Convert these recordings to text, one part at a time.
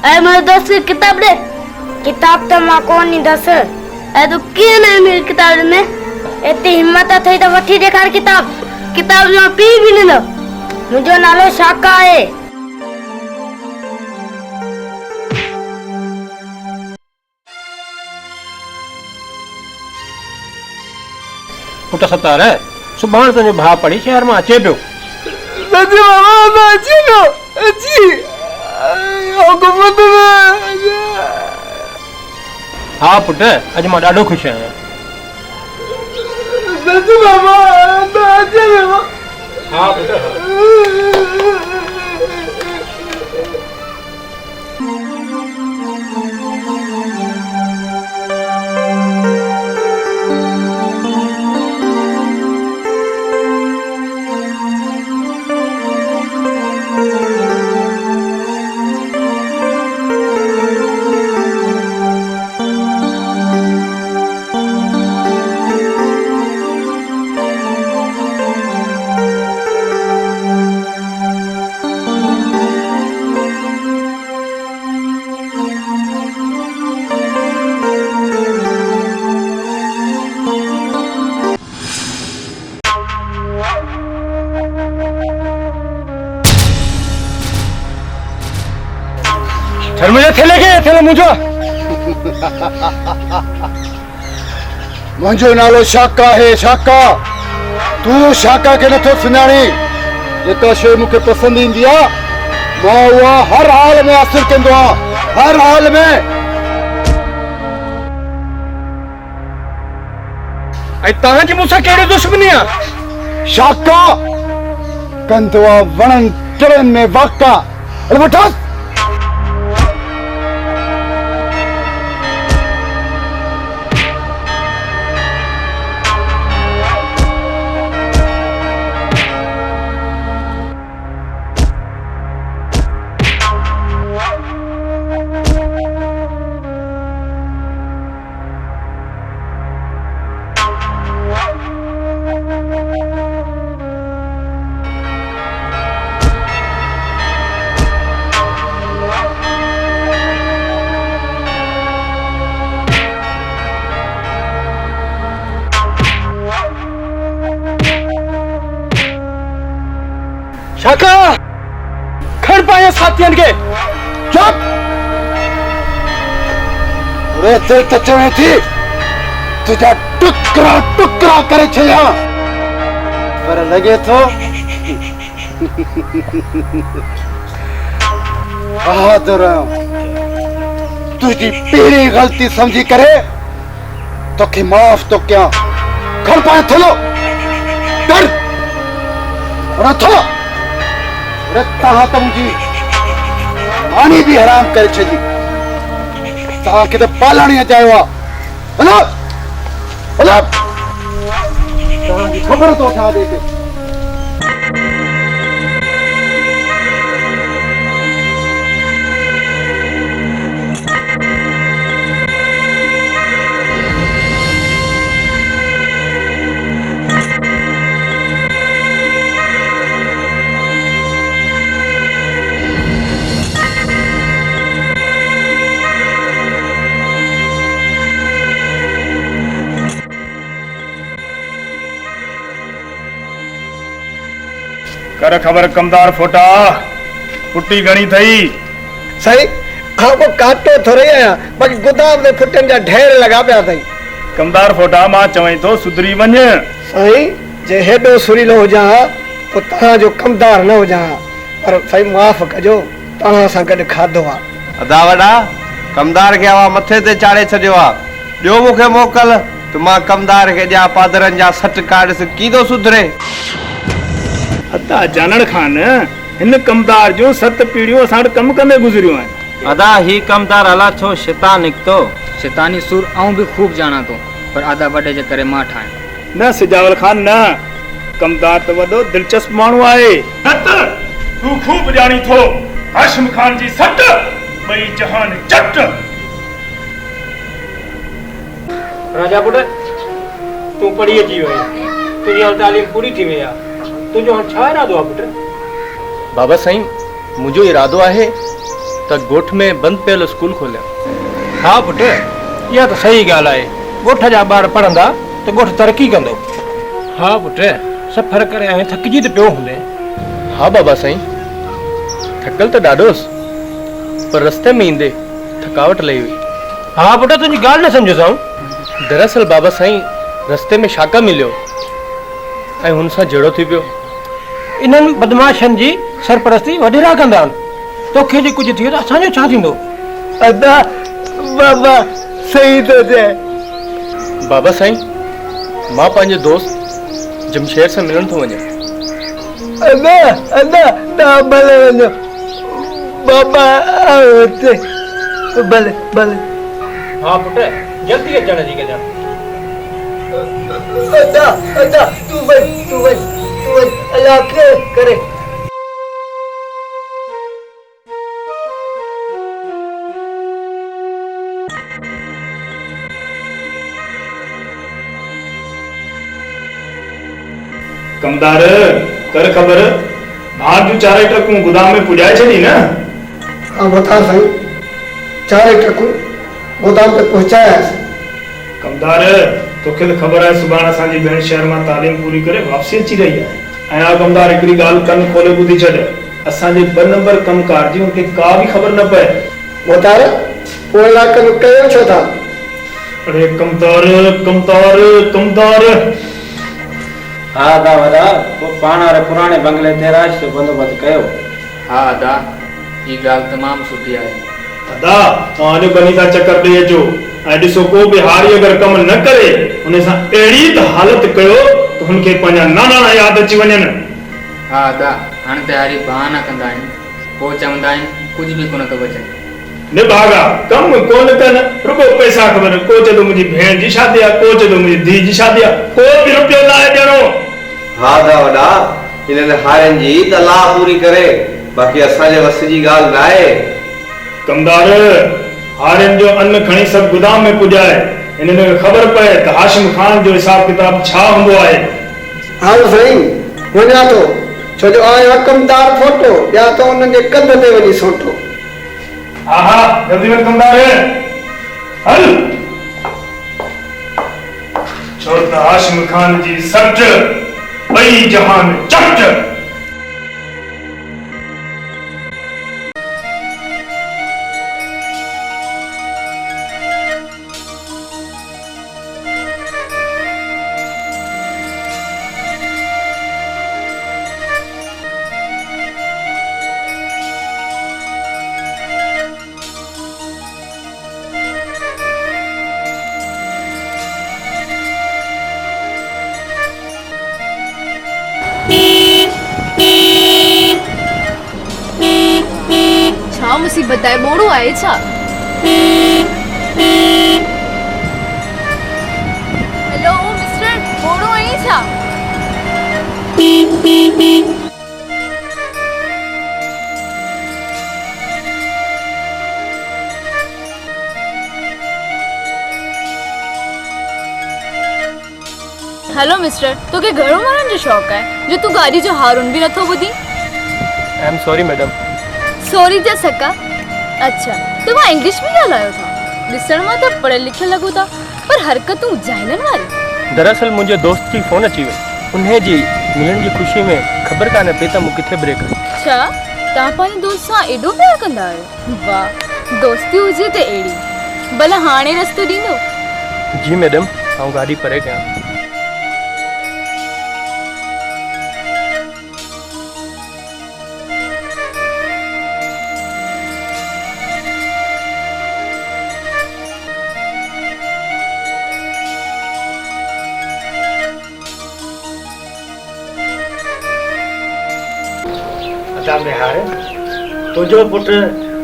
अरे मेरे दोस्त की किताब दे। किताब तो मां को नहीं दस। अरे तू क्यों नहीं मेरी किताब में? इतनी हिम्मत थई तो वठी देखार किताब। किताब जो पी भी न दो। मुझो नालो शाका है। पुट सतार सुभाणे तुंहिंजो भाउ पढ़ी शहर में अचे पियो। हाँ पुट अॼु मां ॾाढो ख़ुशि आहियां। हाँ पुट मुझे थेले मुझो मुझो नालो शाका है। शाका तू शाका के नथो सुञाणी। जेका शइ मूंखे पसंदि ईंदी आहे मां उहा हर हाल में हासिल कंदो आहियां। हर हाल में। ऐं तव्हांजी मूंसां कहिड़ी दुश्मनी आहे? शाका कंदो आहे वणनि टिणनि में वाका। अरे वठो शाका खड़ पाया साथियन के। चुप। अरे दिल तो चवे थी तुझा टुकड़ा टुकड़ा करे छया पर लगे तो बहादुर तुझी पहली गलती समझी करे तो के माफ तो क्या खड़ पाए थलो डर और थलो तहां तो मुझी पानी भी हराम करे छदी। तहां के तो पालणी अचायो आ। हलो हलो तहां की खबर तो उठा दे के। कर खबर कमदार फोटा पुट्टी घणी थई। सही हाँ वो काटो थोड़े आया बाकी गोदाम में फुटन जा ढेर लगा पिया थई। कमदार फोटा मां चवई तो सुधरी वञ। सही जे हेडो सुरीलो हो जा तो तहां जो कमदार न हो जा पर सही माफ कजो तहां सा गड खादो आ। अदा वडा कमदार के आवा मथे ते चाड़े छडियो आ। जो मुखे मोकल तो मां कमदार के जा पादरन जा सट काट से कीदो सुधरे। अदा जानड़ खान इन कमदार जो 7 पीढ़ियों साण कम कंदे गुजरियो है। अदा ही कमदार अला छो शैतान निकतो। शैतानी सुर आऊं भी खूब जाना तो पर आदा बड़े जे करे मां ठाए न सिजावल खान न कमदार तो वडो दिलचस्प मानू आए। तू खूब जानी थो हाशिम खान जी सट बई जहान चट। राजा पुट तू पढ़ी अची वई तुझी तालीम पूरी थी वई आहे। तुझो छा इरादो आहे पुट? बाबा साईं मुझो इरादो आहे त ॻोठ में बंदि पियल स्कूल खोलिया। हा पुट, इहा त सही ॻाल्हि आहे। ॻोठ जा ॿार पढ़ंदा त ॻोठ तरक़ी कंदो। हा पुट, सफ़र करे ऐं थकिजी त पियो हूंदे। हा बाबा साईं, थकल त ॾाढोसि, पर रस्ते में ईंदे थकावट लही हुई। हा पुट, तुंहिंजी ॻाल्हि न सम्झो साऊं। दरअसल बाबा साईं, रस्ते में शाका मिलियो ऐं हुन सां जहिड़ो थी पियो। इन्हनि बदमाशनि जी सरपरस्ती वॾेरा कंदा आहिनि। तोखे जे कुझु थियो त असांजो छा थींदो? अदा बाबा सही तो चए। बाबा साईं, मां पंहिंजे दोस्त जमशेद सां मिलण थो वञा। अदा अदा तव्हां भले वञो, बाबा हुते भले भले। हा पुट, जल्दी अचण जी कजां। अदा अदा तू वञ अल्लाह के करे। कमदार कर ख़बर, भार जो 4 ट्रकूं गोदाम में पुॼाए छॾी न? हाँ बता साईं, 4 ट्रकूं गोदाम पे पहुंचायासीं। कमदार तोखे त ख़बर आहे सुभाणे असांजी भेण शहर मां तालीम पूरी करे वापसी अची रही आहे। ऐं कमदार हिकिड़ी ॻाल्हि कन खोले ॿुधी छॾ, असांजे 2 नंबर कमकार जी उनखे का बि ख़बर न पए। मोतार पोइ कम कयो छो था? अरे कमदार कमदार कमदार। हा अदा वॾा, पोइ पाण वारे पुराणे बंगले ते राश जो बंदोबस्त कयो। हा अदा, ही ॻाल्हि तमामु सुठी आहे। अदा तव्हां जो बनी था चकर ॾेई अचो ऐं ॾिसो को बि हारी अगरि कमु न करे उन सां अहिड़ी त हालत कयो त हुनखे पंहिंजा नानाणा यादि अची वञनि। हा अदा, हाणे त हारी बहाना कंदा आहिनि, पोइ चवंदा आहिनि कुझु बि कोन थो बचे। निभागा कम कोन कन, रुगो पैसा ख़बर। को चए थो मुंहिंजी भेण जी शादी आहे, को चए थो मुंहिंजी धीउ जी शादी आहे, को बि रुपयो न आहे ॾियणो। हा दा वॾा, हिननि हारनि जी त ला पूरी करे, बाक़ी असांजे वस जी ॻाल्हि न आहे। कमदार हारनि जो अन्न खणी सभु गोदाम में पुॼाए, हिननि खे ख़बर पए त हाशिम खान जो हिसाब किताब छा हूंदो आहे। हाँ साईं, वञा थो, छो जो आया कमदार फोटो या तो उन्हनि जे कंध ते वञी सोटो। हा हा जल्दी में कमदार हल। छो त हाशिम खान जी सट ॿई जहान चट। छा मुसीबत आहे? बोड़ो आहे छा? हेलो मिस्टर, बोड़ो आहे छा? हेलो मिस्टर, तोखे घणो मारण जो शौक़ु आहे जो तूं गाॾी जो हारून बि नथो ॿुधी? I am sorry madam. Sorry जा सका? अच्छा, तव्हां इंग्लिश में ॻाल्हायो था? ॾिसण मां त पढ़ियल लिखियल लॻो था, पर हरकतूं जाइलनि वारी। दरअसल मुंहिंजे दोस्त जी फ़ोन अची वई, उन्हे जी मिलण जी ख़ुशी में ख़बर कान पई त मूं किथे ब्रेक कई। छा तव्हां पंहिंजे दोस्त सां एॾो प्यार कंदा आहियो? वाह, दोस्ती हुजे त अहिड़ी। भला हाणे रस्तो ॾींदो? जी मैडम, आउं गाॾी परे कयां। तुझो पुट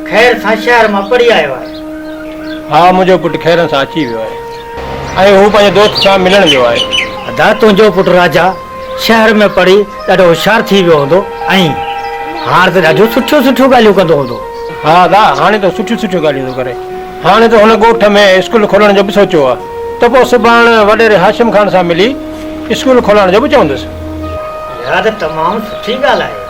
खैर सां शहर मां पढ़ी आयो आहे? हा, मुंहिंजो पुटु खैर सां अची वियो आहे ऐं हू पंहिंजे दोस्त सां मिलण वियो आहे। अदा तुंहिंजो पुटु राजा शहर में पढ़ी ॾाढो होशियारु थी वियो हूंदो ऐं हाणे त ॾाढो सुठियूं सुठियूं ॻाल्हियूं कंदो हूंदो। हा दा, हाणे त सुठियूं सुठियूं ॻाल्हियूं थो करे। हाणे त हुन ॻोठ में स्कूल खोलण जो बि सोचियो आहे, त पोइ सुभाणे वॾेरे हाशिम खान सां मिली स्कूल खोलण जो बि चवंदुसि। इहा त तमामु सुठी ॻाल्हि आहे।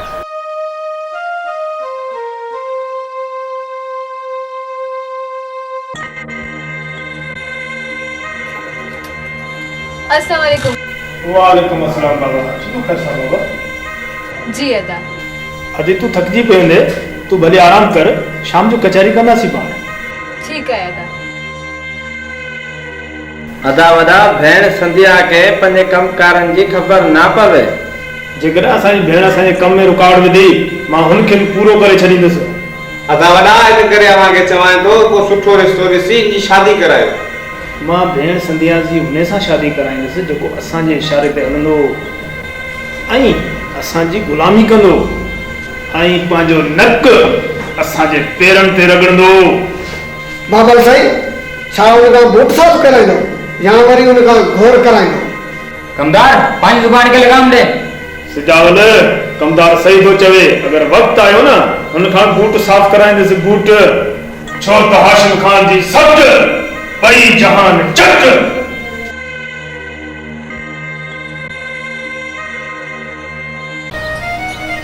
वालेकुम अस्सलाम बाबा चलो कैसा बाबा जी अदा अजी तू थकजी पे हूंदे तू भले आराम कर शाम जो कचहरी कंदासीं पाण ठीक है अदा अदा वदा भेण संध्या के पंजे कमकारनि जी ख़बर ना पवे जेकर असांजी भेण असांजे कम में रुकावट विधी मां हुनखे बि पूरो करे छॾींदुसि अदा वॾा इन करे अवांखे चवां थो को सुठो रिश्तो ॾिसी इनजी शादी करायो मां भेण संध्या जी हुन सां शादी कराईंदुसि जेको असांजे इशारे ते हलंदो ऐं असांजी गुलामी कंदो ऐं पंहिंजो नक असांजे पेरनि ते रगड़ंदो बाबा साईं छा हुन खां बूट साफ़ कराईंदो या वरी हुन खां घोर कराईंदो कमदार पंहिंजी ज़ुबान खे लगाम दे सिजावल कमदार सही थो चवे अगर वक्त आयो न हुन खां बूट साफ़ कराईंदुसि बूट छो त हाशिम खान जी सब्ज पई जहान चट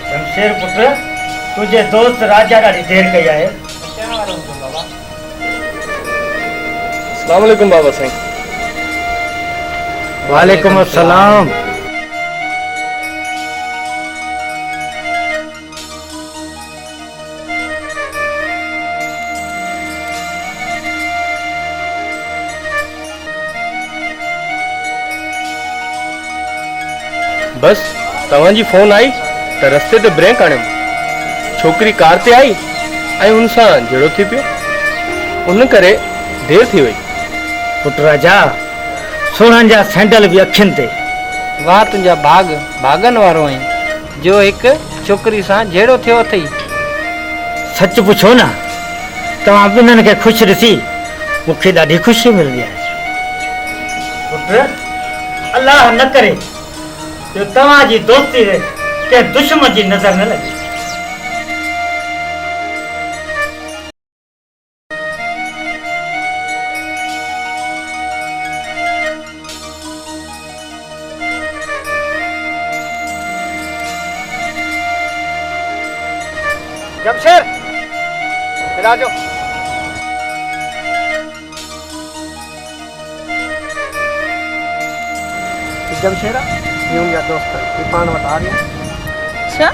शमशेर पुत्र तुझे दोस्त राजा ॾाढी देर कई आहे अस्सलाम वालेकुम बाबा साईं वालेकुम अस्सलाम बस तव्हांजी फोन आई त रस्ते ते ब्रेक आणियमि छोकिरी कार ते आई ऐं हुन सां जहिड़ो थी पियो उन करे देर थी वई पुट राजा सोननि जा सैंडल बि अखियुनि ते वाह तुंहिंजा भागनि वारो आहीं जो हिकु छोकिरी सां जहिड़ो थियो अथई सच पुछो न तव्हां ॿिन्हिनि खे ख़ुशि ॾिसी मूंखे ॾाढी ख़ुशी मिलंदी आहे पुट अलाह न करे जो तव्हांजी दोस्ती के दुश्मन जी नज़र न लॻे जमशेर राजो जमशेरा ये उनका दोस्त है ये पान वटा रही अच्छा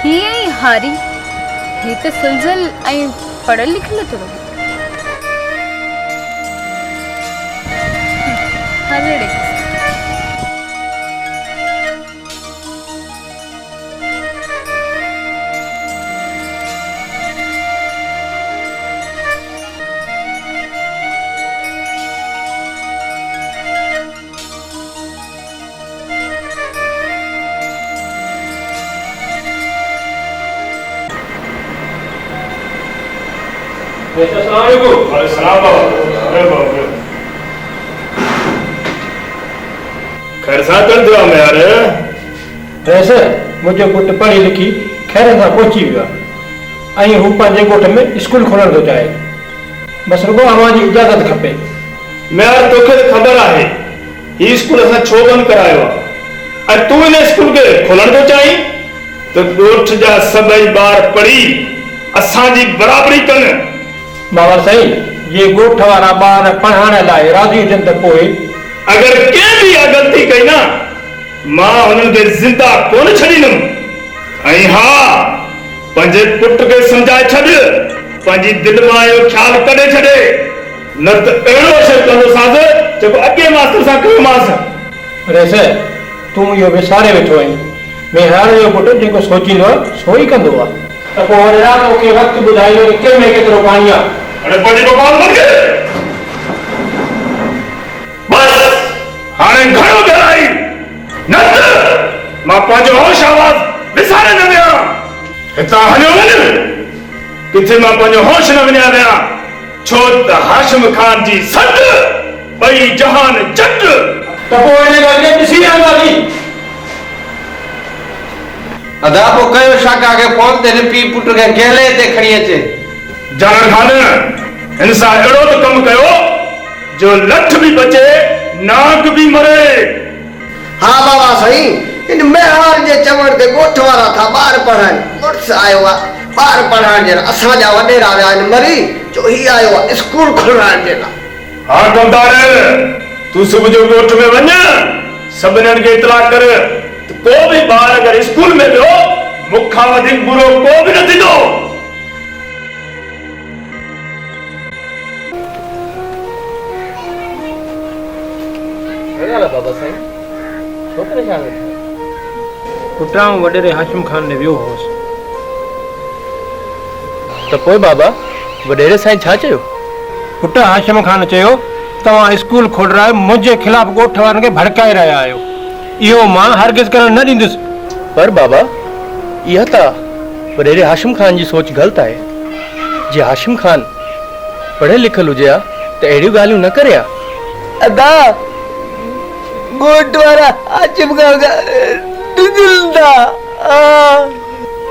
हीअं ई हारी ही त सुलझल ऐं पढ़ियल लिखियल थोरो हले ॾे अस्सलाम वालेकुम अस्सलाम बाबा अरे बाबा खैर सां कर दियो मैं यार वैसे मुंहिंजो पुटु पढ़ी लिखी खैर सां पहुची वियो आहे ऐं हू पंहिंजे ॻोठ में स्कूल खोलण थो चाहे बसि रुगो अव्हांजी इजाज़त खपे मैं यार तोखे त ख़बर आहे ही स्कूल असां छो बंदि करायो आहे ऐं तूं इन स्कूल खे खोलण थो चाहीं त ॻोठ जा सभई ॿार पढ़ी असांजी बराबरी कनि बाबा साईं ये ॻोठ वारा ॿार पढ़ाइण लाइ राज़ी हुजनि त पोइ अगर कंहिं बि इहा ग़लती कई न मां हुननि खे ज़िंदा कोन छॾींदुमि ऐं हा पंहिंजे पुट खे सम्झाए छॾ पंहिंजी दिलि मां इहो ख़्यालु कढे छॾे न त अहिड़ो असरु कंदोसांसि जेको अॻे मास्तर सां कयोमांसि वैसे तूं इहो विसारे वेठो आहीं मेहार जो पुटु जेको सोचींदो आहे सो ई कंदो आहे त पोइ वरी राति मूंखे वक़्तु ॿुधाईंदो कि कंहिं में केतिरो पाणी आहे अरे पंहिंजी बकवास बंदि कर बस हाणे घणो ॻाल्हाई न त मां पंहिंजो होश आवाज़ विसारे न विया हितां हलियो वञ किथे मां पंहिंजो होश न विञाए विया छो त हाशिम खान जी सट ॿई जहान चट त पोइ हिन ॻाल्हि खे ॾिसी रहंदासीं अदा पोइ कयो शाका खे फोन ते पी पुट खे गेले ते खणी अचे जान खान हिन सां अहिड़ो त कमु कयो जो लठ बि बचे नाक बि मरे हाँ बाबा सही इन मेहार जे चवण ते ॻोठ वारा था ॿार पढ़ाइनि मुड़ुसु आयो आहे ॿार पढ़ाइण जे लाइ असांजा वॾेरा विया आहिनि मरी जो ही आयो आहे स्कूल खोलाइण जे लाइ हाँ कमदार तूं सुबुह जो ॻोठ में वञ सभिनीनि खे इतला कर त को बि ॿार अगरि स्कूल में वियो मूंखां वधीक बुरो को बि न थींदो। बाबा साईं छो परेशान वेठा पुटा वॾेरे हाशिम खान ने वियो होसि त पोइ बाबा वॾेरे साईं छा चयो? पुट हाशिम खान चयो तव्हां स्कूल खोलराए मुंहिंजे ख़िलाफ़ ॻोठ वारनि खे भड़काए रहिया आहियो, इहो मां हरगिज़ करण न ॾींदुसि। पर बाबा इहा त वॾेरे हाशिम खान जी सोच ग़लति आहे। जे हाशिम खान पढ़ियल लिखियल हुजे हा त अहिड़ियूं ॻाल्हियूं न करे हा। अदा ॻोठ वारा हाशिम खान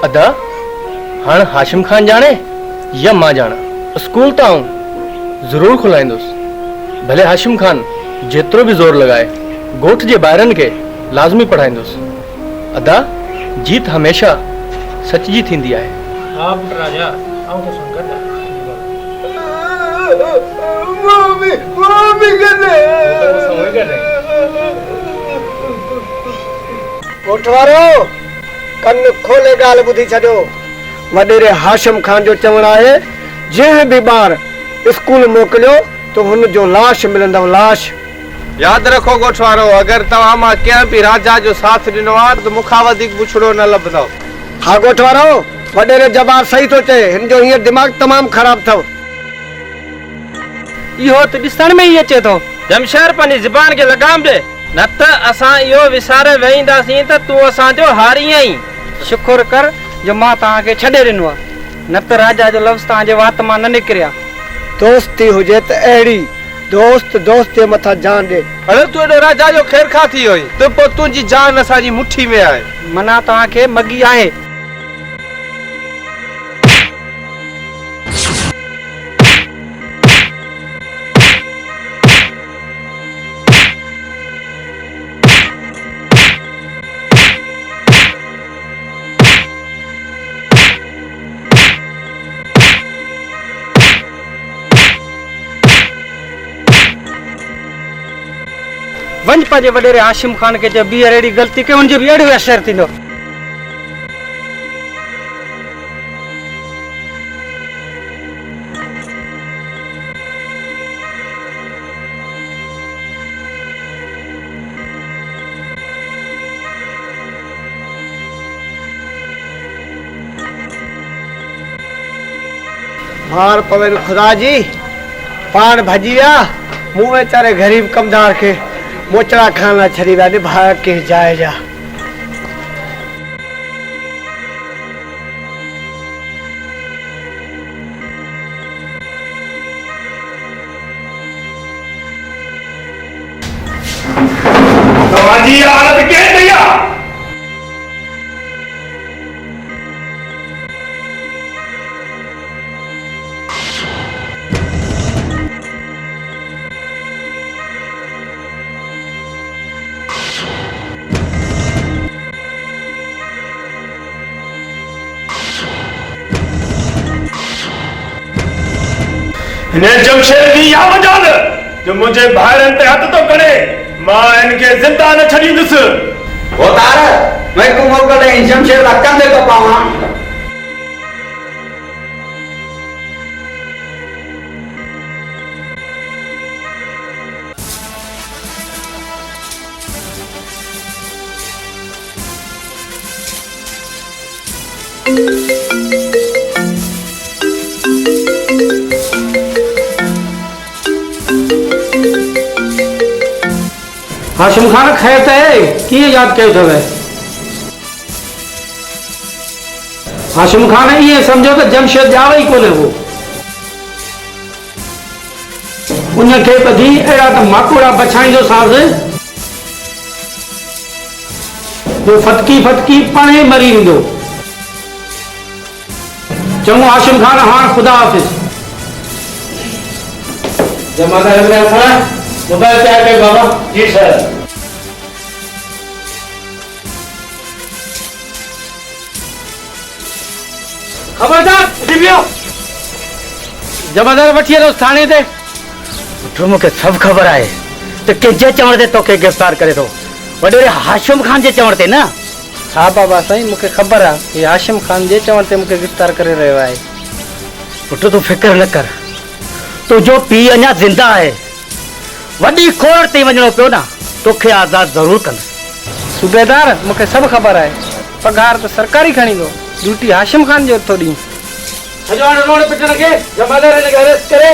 अदा हाणे हाशिम खान जाने या मां जाना स्कूल त आऊं ज़रूर खुलाईंदुसि, भले हाशिम खान जेतिरो बि ज़ोर लॻाए ॻोठ जे ॿारनि खे लाज़मी पढ़ाईंदुसि। अदा जीत हमेशा सच जी थींदी आहे। हा पुट राजा आऊं तो सुन कर ॻोठ वारो कन खोले ॻाल्हि ॿुधी छॾियो। वॾेरे हाशिम खान जो चवणु आहे जंहिं बि ॿार स्कूल मोकिलियो तो हुन जो लाश मिलंदव, लाश। यादि रखो ॻोठ वारो, अगरि तव्हां मां कंहिं बि राजा जो साथ ॾिनो आहे त मूंखां वधीक बुछड़ो न लभंदव। हा ॻोठ वारो वॾेरे जवाब सही थो चए, हिन जो हींअर दिमाग़ तमामु ख़राब अथव। इहो त ॾिसण में ई अचे थो। जमशेद पंहिंजी ज़बान खे लगाम ॾे, न त असां इहो विसारे वेहींदासीं त तूं असांजो हारी आहीं। शुक्र कर जो मां तव्हांखे छॾे ॾिनो आहे, न त राजा जो लफ़्ज़ तव्हांजे वात मां न निकिरिया। दोस्ती हुजे त अहिड़ी दोस्त दोस्त जे मथां जान ॾे। अरे तूं एॾो राजा जो ख़ैर खा थी वई त पोइ तुंहिंजी जान असांजी मुट्ठी में आहे। मना तव्हांखे मगी आहे। वंज पंहिंजे वॾेरे हाशिम खान खे चए ॿीहर अहिड़ी ग़लती कयो हुनजो बि अहिड़ो असरु थींदो। मार पवे खुदा जी पाण भॼी विया, मूं वीचारे ग़रीब कमदार खे मोचड़ा खान लाइ छॾी विया निभाया कंहिं जाइ जा। तव्हांजी हालत कीअं थी आहे? हिन जमशेद जी या वजाद जो मुझे भाइरनि ते हथ तो करे, मां इनके जिंदा न छॾींदुसि। वो तार मैं को मोकल ॾेई जमशेद ला कंधे तो पावां। हाशिम खान खैर त आहे, कीअं यादि कयो अथव? हाशिम खान ईअं सम्झो त जमशेद ॼाव ई कोन्हे हो, उनखे ॿधी अहिड़ा त माकोड़ा बछाईंदो साज़ जो फटकी फटकी पाण ई मरी वेंदो। चङो हाशिम खान, हाणे ख़ुदा हाफ़िज़। जमादार मोबाइल तैयार कयो बाबा। जी सर। खबरदार उठी वियो। जमादार वठी हलो थाने ते। मूंखे सभु ख़बर आहे त कंहिंजे चवण ते तोखे गिरफ़्तार करे थो। वॾेरे हाशिम खान जे चवण ते न? हा बाबा साईं, मूंखे ख़बर आहे कि हाशिम ख़ान जे चवण ते मूंखे गिरफ़्तार करे रहियो आहे। पुट तूं फिक्र न कर, तुंहिंजो पीउ अञा ज़िंदा आहे। वॾी कोर्ट ते वञणो पियो न, तोखे आज़ाद ज़रूरु कंदुसि। सूबेदार, मूंखे सभु ख़बर आहे। पघार त सरकारी खणींदो, ड्यूटी हाशिम ख़ान जो थो ॾीं। सॼो रोड पिटण खे जमादार हिन खे अरेस्ट करे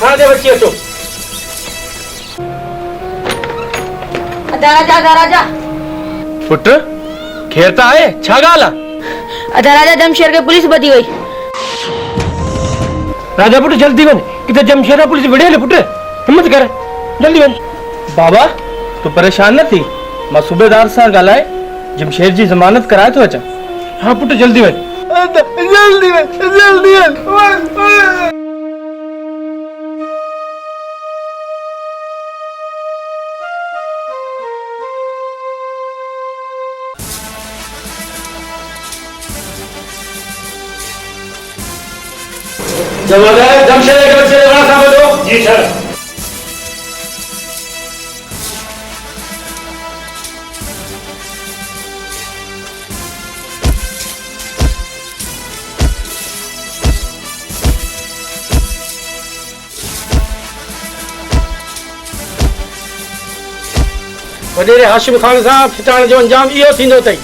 थाणे ते वठी अचो। अदा राजा पुट खेर त आहे, छा ॻाल्हि आहे? अदा राजा जमशेर खे पुलिस ॿधी वई। राजा पुट जल्दी वञ, किथे जमशेर पुलिस विड़ियल पुट, हिम्मत कर, जल्दी वञ। बाबा तू परेशान न थी, मां सूबेदार सां ॻाल्हाए जमशेर जी ज़मानत कराए थो अचां। हाँ पुट जल्दी वञ, जल्दी वञ, जल्दी वञ। जमादार जमशेद के बच्चे बड़ा साहब दो। जी सर। वॾेरे हाशिम खान सां फिटाइण जो अंजाम इहो थींदो अथई।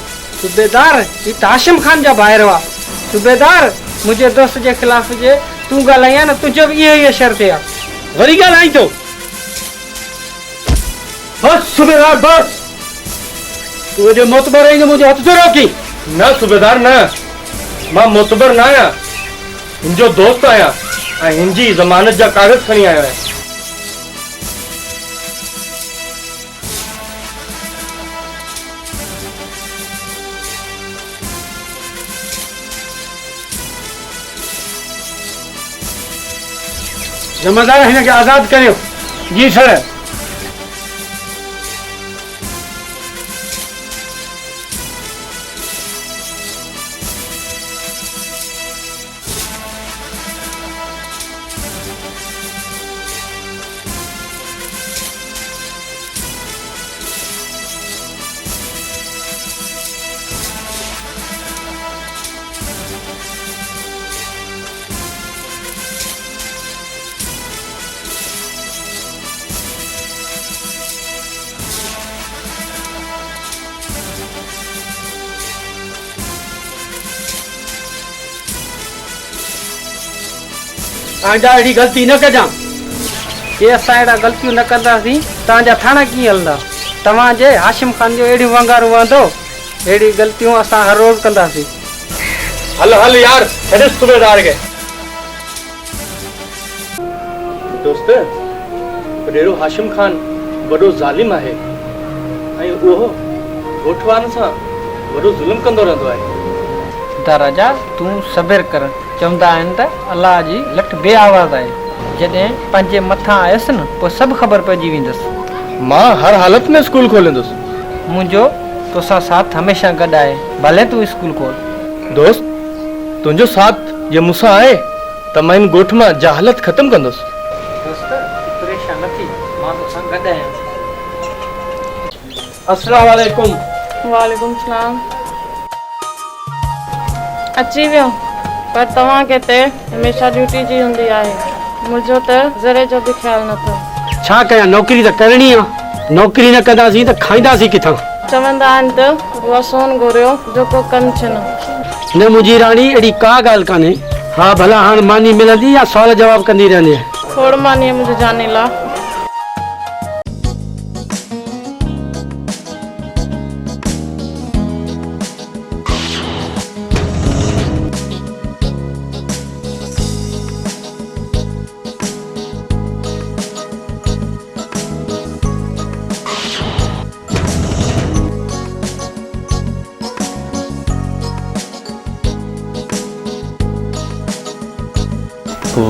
सूबेदार, ही त हाशिम खान जा ॿाहिरि हुआ। सूबेदार, मुंहिंजे दोस्त जे ख़िलाफ़ जे तूं ॻाल्हाई न, तुंहिंजो बि इहो ई शर्त आहे। वरी ॻाल्हाई थो? बस सूबेदार बस, तूं हेॾे मोतबर आहीं त मुंहिंजो हथ थो रोकी। न सूबेदार न, मां मोतबर न आहियां, हिनजो दोस्त आहियां ऐं हिनजी ज़मानत जा कागज़ खणी आयो आहियां। जमादार हिन खे आज़ाद करियो। जी सर। तव्हांजा अहिड़ी ग़लती न कजां। जे असां अहिड़ा ग़लतियूं न कंदासीं, तव्हांजा थाणा कीअं हलंदा? तव्हांजे हाशिम खान जो अहिड़ियूं वंगारूं वहंदो, अहिड़ी ग़लतियूं असां हर रोज़ कंदासीं। हल हल यार, छॾ सूबेदार खे। दोस्त, वॾेरो हाशिम खान वॾो ज़ालिम आहे ऐं उहो ॻोठ वारनि सां वॾो ज़ुल्म कंदो रहंदो आहे। त राजा तूं सब्र कर, चवंदा आहिनि त अलाह जी लठ बे आवाज़ आहे। जॾहिं पंहिंजे मथां आयुसि न, पोइ सभु ख़बर पइजी वेंदसि। मां हर हालत में स्कूल खोलींदुसि। मुंहिंजो तोसां साथ हमेशह गॾु आहे, भले तूं स्कूल खोल। दोस्त, तुंहिंजो साथ जे मूंसां आहे त मां हिन ॻोठ मां जहालत ख़तमु कंदुसि। दोस्त, परेशान न थी, मां तोसां गॾु आहियां। अस्सलाम वालेकुम। वालेकुम सलाम। अची वियो, पर तव्हांखे ते हमेशह ड्यूटी जी हूंदी आहे, मुंहिंजो त ज़रे जो बि ख़्यालु नथो। छा कयां, नौकिरी त करणी आहे, नौकिरी न कंदासीं त खाईंदासीं किथां? चवंदा आहिनि त उहा सोन घुरियो जेको कनि छिन। न मुंहिंजी राणी, अहिड़ी का ॻाल्हि कान्हे। हा भला हाणे मानी मिलंदी या सवाल जवाब कंदी रहंदी आहे? खोड़ मानी मुंहिंजी जानी ला।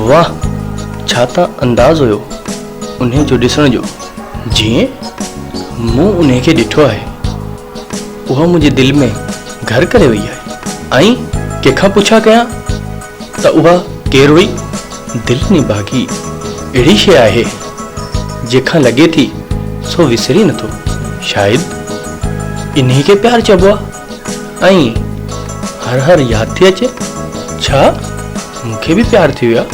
वाह, छा त अंदाज़ हुयो उन जो ॾिसण जो। जीअं मूं उन खे ॾिठो आहे, उहा मुंहिंजे दिलि में घर करे वई आहे। ऐं कंहिंखां पुछा कयां त उहा केरु हुई? दिलि निभागी अहिड़ी शइ आहे जंहिंखां लॻे थी सो विसरी नथो। शायदि इन्हीं के प्यार चबो आई हर हर याद थी अचे छा मूंखे भी प्यार थी वियो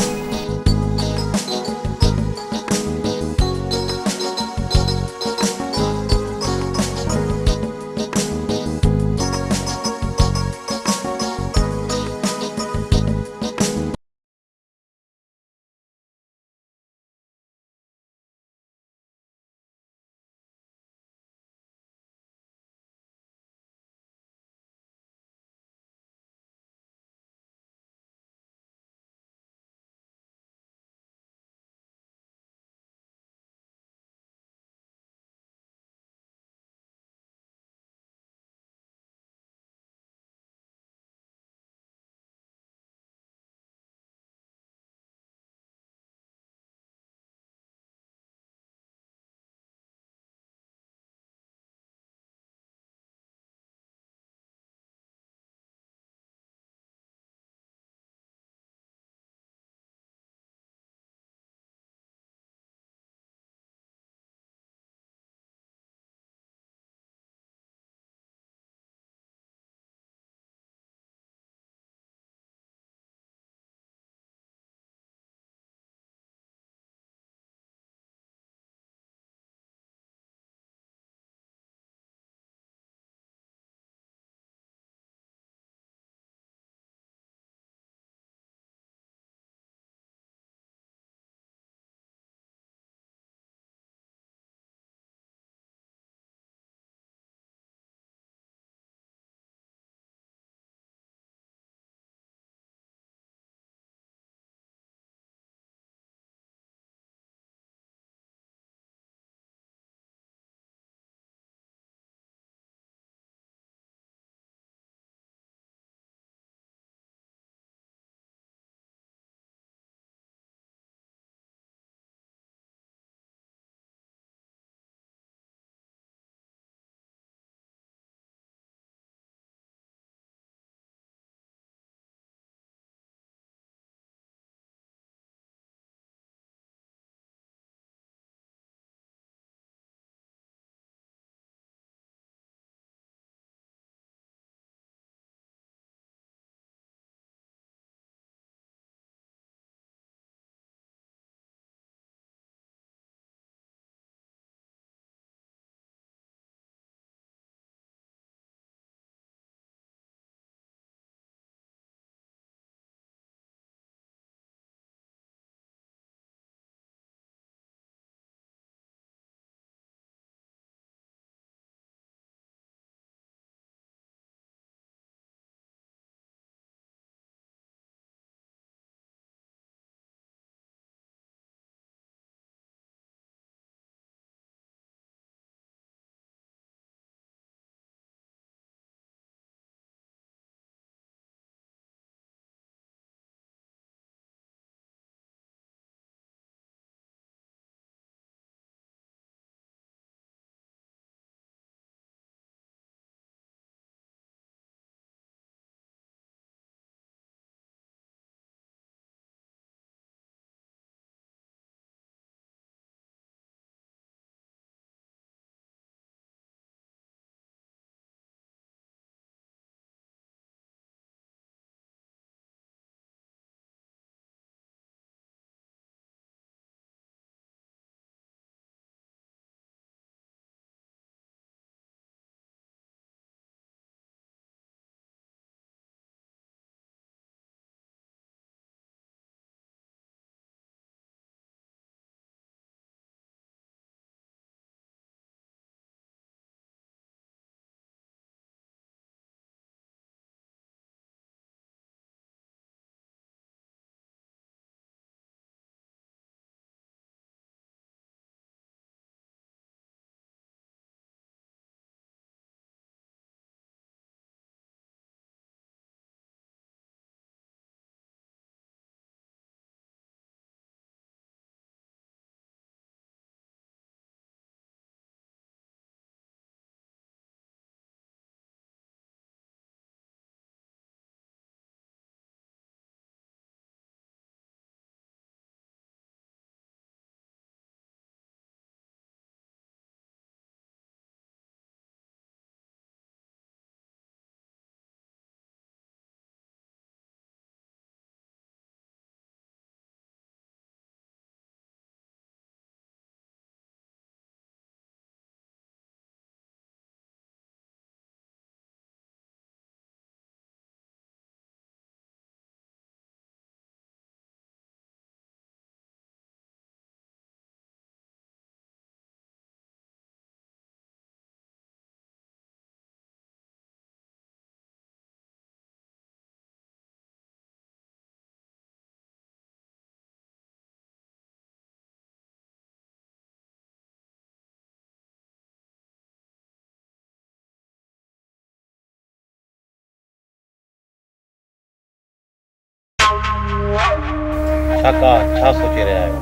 शाका छा सोचे रहिया आहियो?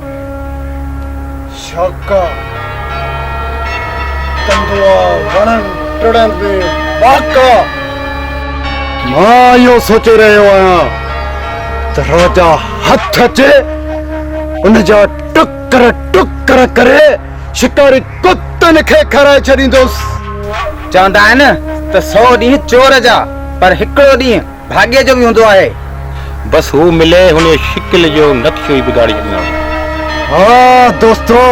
शाका कंदुआ वणन टुड़न में वाका मां यो सोचे रहियो आहियां त राजा हथ अचे उन जा टुकर करे शिकारी कुतनि खे खाराए छॾींदुसि। चवंदा आहिनि त 100 ॾींहं चोर जा पर हिकिड़ो ॾींहुं भाग्य जो बि हूंदो आहे। बस हू मिले हुन शिकिल जो नक्शो ही ॿुधाए छॾींदा। हाँ दोस्तों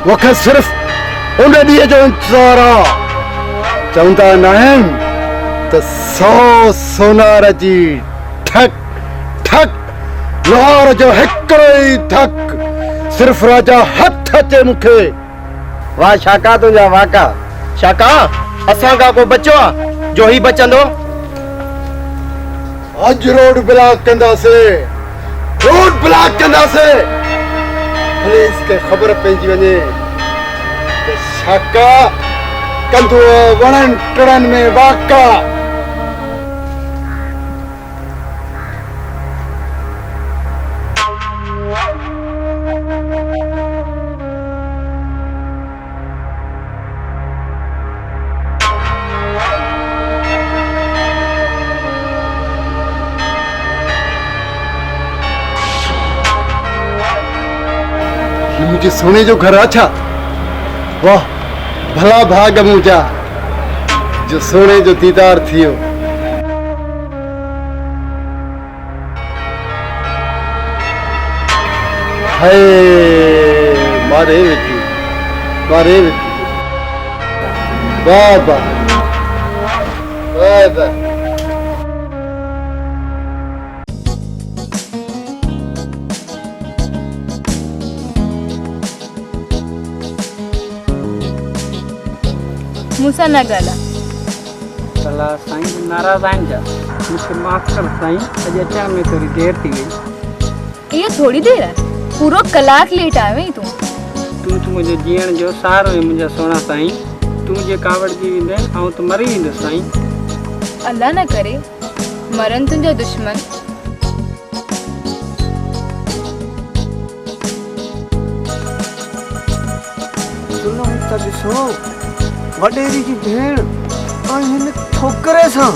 मूंखे सिर्फ़ उन ॾींहं जो इंतज़ारु आहे। चवंदा आहिनि त 100 सोनार जी ठक ठक लोहार जो हिकिड़ो ई धक सिर्फ़ राजा हथ अचे मूंखे। वाह शाका तुंहिंजा वाका। शाका असां खां को बचो आहे जो ही बचंदो? अॼु रोड ब्लॉक कंदासीं, रोड ब्लॉक कंदासीं। पुलिस खे ख़बर पइजी वञे त शाका कंदो वणन टुड़न में वाका। मुझे सोने जो घर अच्छा। वाह भला भाग मुझा जो सोने जो दीदार थियो। हाय मारे वेठी वाह वाह वाह वाह। मूंसां न ॻाल्हा। भला साईं नाराज़ आहिनि छा? मूंखे माफ़ कर साईं, अॼु अचण में थोरी देरि थी वई। इहो थोड़ी देरि आहे, पूरो कलाक लेट आयो आहीं तूं। तूं त मुंहिंजे जीअण जो सहारो आहे मुंहिंजा सोना साईं। तूं जे कावड़जी वेंदे ऐं त मरी वेंदुसि साईं। अल्लाह न करे मरन तुंहिंजा दुश्मन। सुनो त ॾिसो वॾेरी जी भेण ऐं हिन छोकिरे सां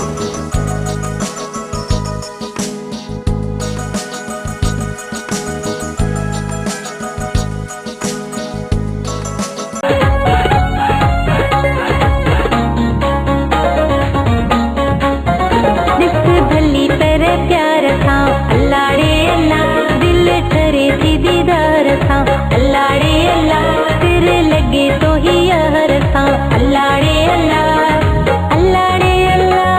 अल्लाह रे अल्लाह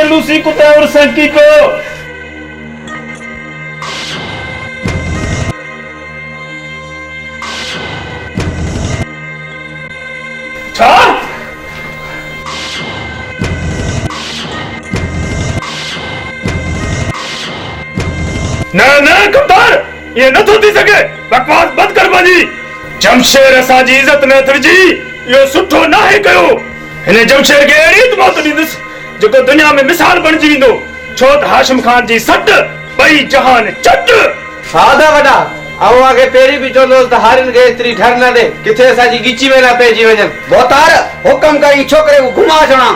लूसी कुत्ते और सकी को। ना कप्तान, ये न थी सके। बकवास बंद कर बाजी। जमशेर असांजी इज्जत न थरजी, यो सुठो ना है कयो। इन्हें जमशेर के अहिड़ी मौत ॾींदुसि जेको दुनिया में मिसाल बणिजी वेंदो। छो त हाशिम खान जी सट ॿई जहान चट। सादा वॾा आऊं आगे पेरी भी चोंदो त हारिन के एतरी डर न दे किथे असांजी गिची में न पइजी वञनि। बोतार हुकम करी छोकरे को घुमा छणा।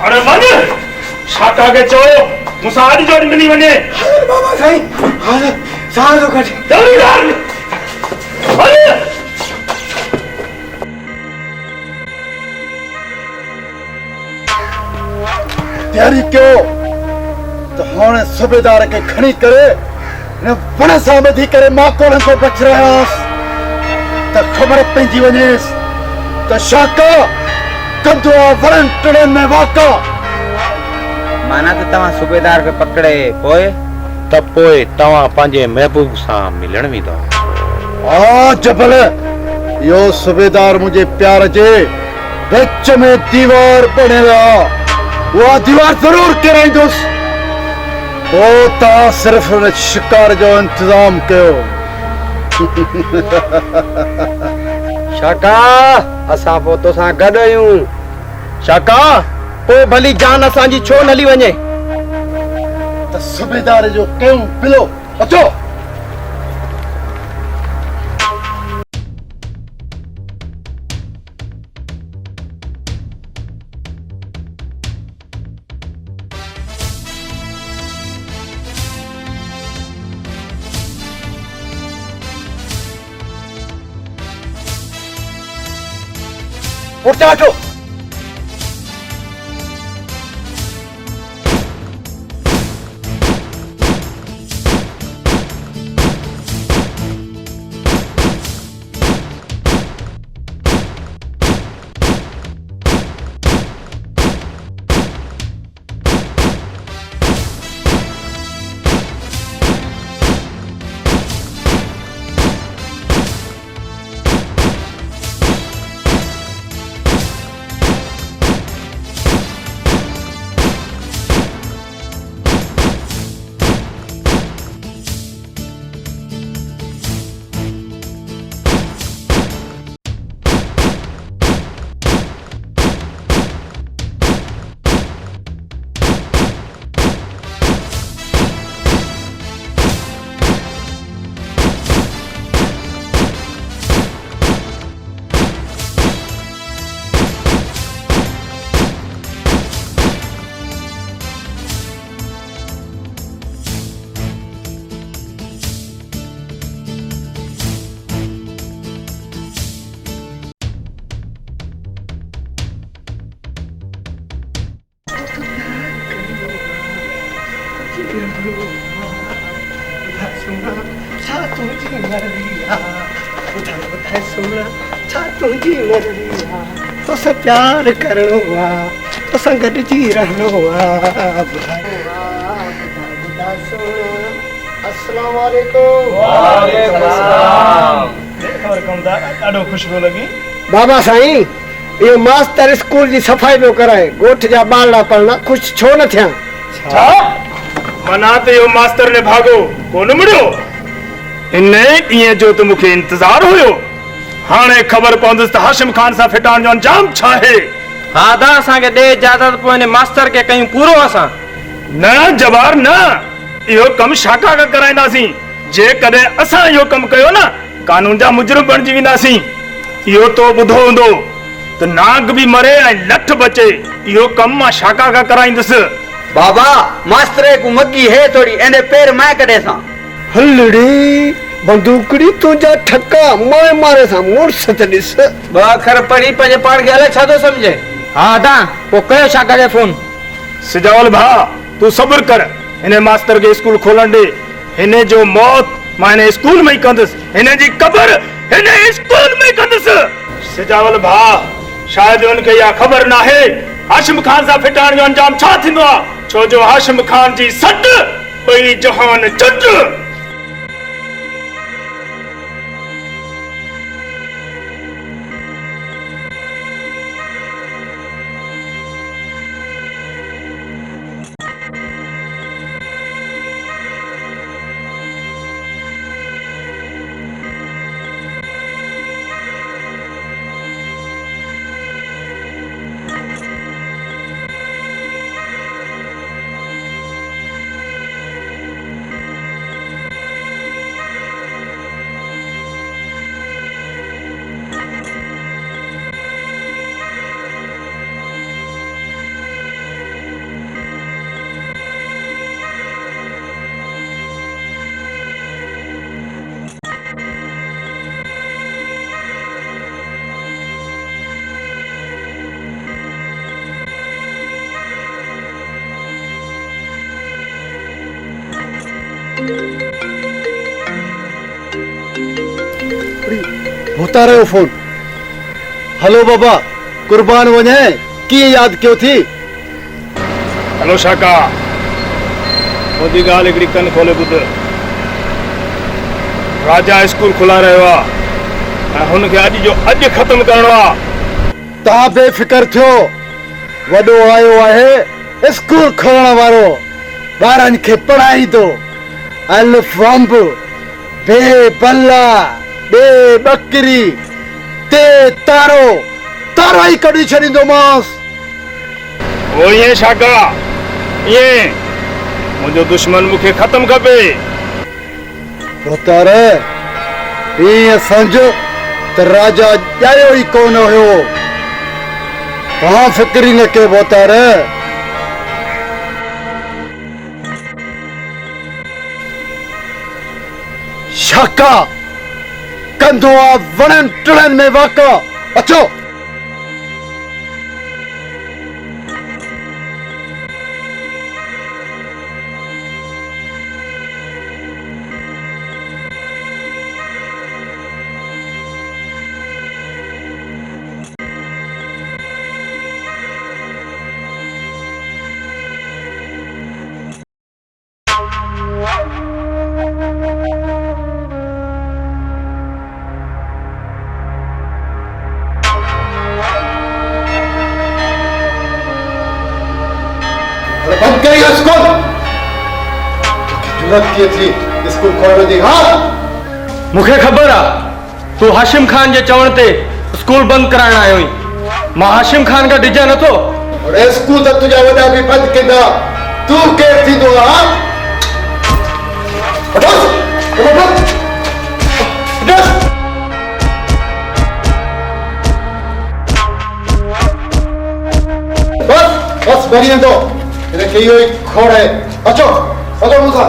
अरे वञ, शाका के चओ मूंसां अॼु जो मिली वञे। बाबा साईं हाल साल तो कट जल्दी यार वञ। तैयारी क्यों तो हाणे सूबेदार के खणी करे न वण सां ॿधी करे माकोड़नि को बच रहियास त ख़बर पइजी वञेस त शाका कंदो आहे वणनि टिणनि में वाका। माना तो तव्हां सूबेदार के पकड़े पोए त पोइ तव्हां पंहिंजे महबूब सां मिलण वेंदा। आ जबल यो सूबेदार मुझे प्यार जे विच में दीवार बने रहा। वो दीवार जरूर किराईंदुसि। पोइ तव्हां सिर्फ़ हुन शिकार जो इंतजाम कयो। शाका असां पोइ तोसां गॾु आहियूं। शाका पोइ भली जान असांजी छो न हली वञे। त सूबेदार जो कयूं पिलो। अचो उठ जा। तोसां प्यार करणो आहे, तोसां गॾिजी रहणो आहे। अस्सलाम वालेकुम। वालेकुम अस्सलाम। खबर कमदार ॾाढो ख़ुशि पियो लॻी। बाबा साईं इहो मास्तर स्कूल जी सफ़ाई पियो कराए। ॻोठ जा ॿारड़ा पढ़ना ख़ुशि छो न थिया? छा मना त इहो मास्तर ने भागो कोन मुड़ियो? इन ॾींहं जो त मूंखे इंतज़ार हुयो। हाणे ख़बर पवंदुसि त हाशिम खान सां फिटाइण जो अंजाम छा आहे। हा दा असांखे ॾे इजाज़त पोइ हिन मास्टर के कयूं पूरो असां। न जवार न, इहो कमु शाका का कराईंदासीं। जेकॾहिं असां इहो कमु कयो न कानून जा मुजरिम बणिजी वेंदासीं। इहो तो ॿुधो हूंदो त नाग बि मरे ऐं लठ बचे। इहो कमु मां शाका का कराईंदुसि। बाबा मास्टरे को मगी है थोड़ी एने पैर मैं कॾे सां हलड़ी बंदूकड़ी तुंहिंजा ठका माए मारे सां मुड़स त ॾिस। ॿ अखर पढ़ी पंहिंजे पाण खे अलाए छा थो सम्झे। हा दा पोइ कयो छा करे फोन? सिजावल भाउ तूं सब्र कर। हिन मास्तर खे स्कूल खोलण ॾे। हिन जो मौत मां हिन स्कूल में ई कंदुसि। हिन जी क़बर हिन स्कूल में कंदुसि। सिजावल भाउ शायदि हुनखे इहा ख़बर नाहे हाशिम खान सां फिटाइण जो अंजाम छा थींदो आहे? छो जो हाशिम खान जी सट ॿई जहान चट। होता रहो फोन। हेलो बाबा, कुर्बान वञे कीअं याद कयो थी? हेलो शाका, मुंहिंजी ॻाल्हि हिकिड़ी कन खोले ॿुध। राजा स्कूल खुला रहियो आहे ऐं हुनखे अॼु जो अॼु ख़तम करणो आहे। तव्हां बेफ़िकर थियो, वॾो आयो आहे स्कूल खोलण वारो, ॿारनि खे पढ़ाईंदो। अलिफ अंब, बे बल्ला, बे बकरी, ते तारो, तारा ई कढी छॾींदो मांस। ओ ईअं शाका, ईअं मुंहिंजो दुश्मन मूंखे ख़तम खपे। पुत्र ईअं सम्झो त राजा ॼायो ई कोन हुयो। तव्हां फिक्र ई न कयो पुत्र। शाका कंदो आहे वणनि टिणनि में वाका। अचो बंद करिए स्कूल। जरूरत की थी स्कूल खोलने दी? हाँ मूंखे ख़बर आहे तूं हाशिम खान जे चवण ते स्कूल बंदि कराइण आयो आहीं। मां हाशिम खान खां डिॼा नथो। और स्कूल त तुंहिंजा वॾा बि बंदि कंदा, तूं केरु थींदो? बस बस भरी वेंदो, हिनखे इहो ई खोड़ आहे। अचो अचो मूंसां।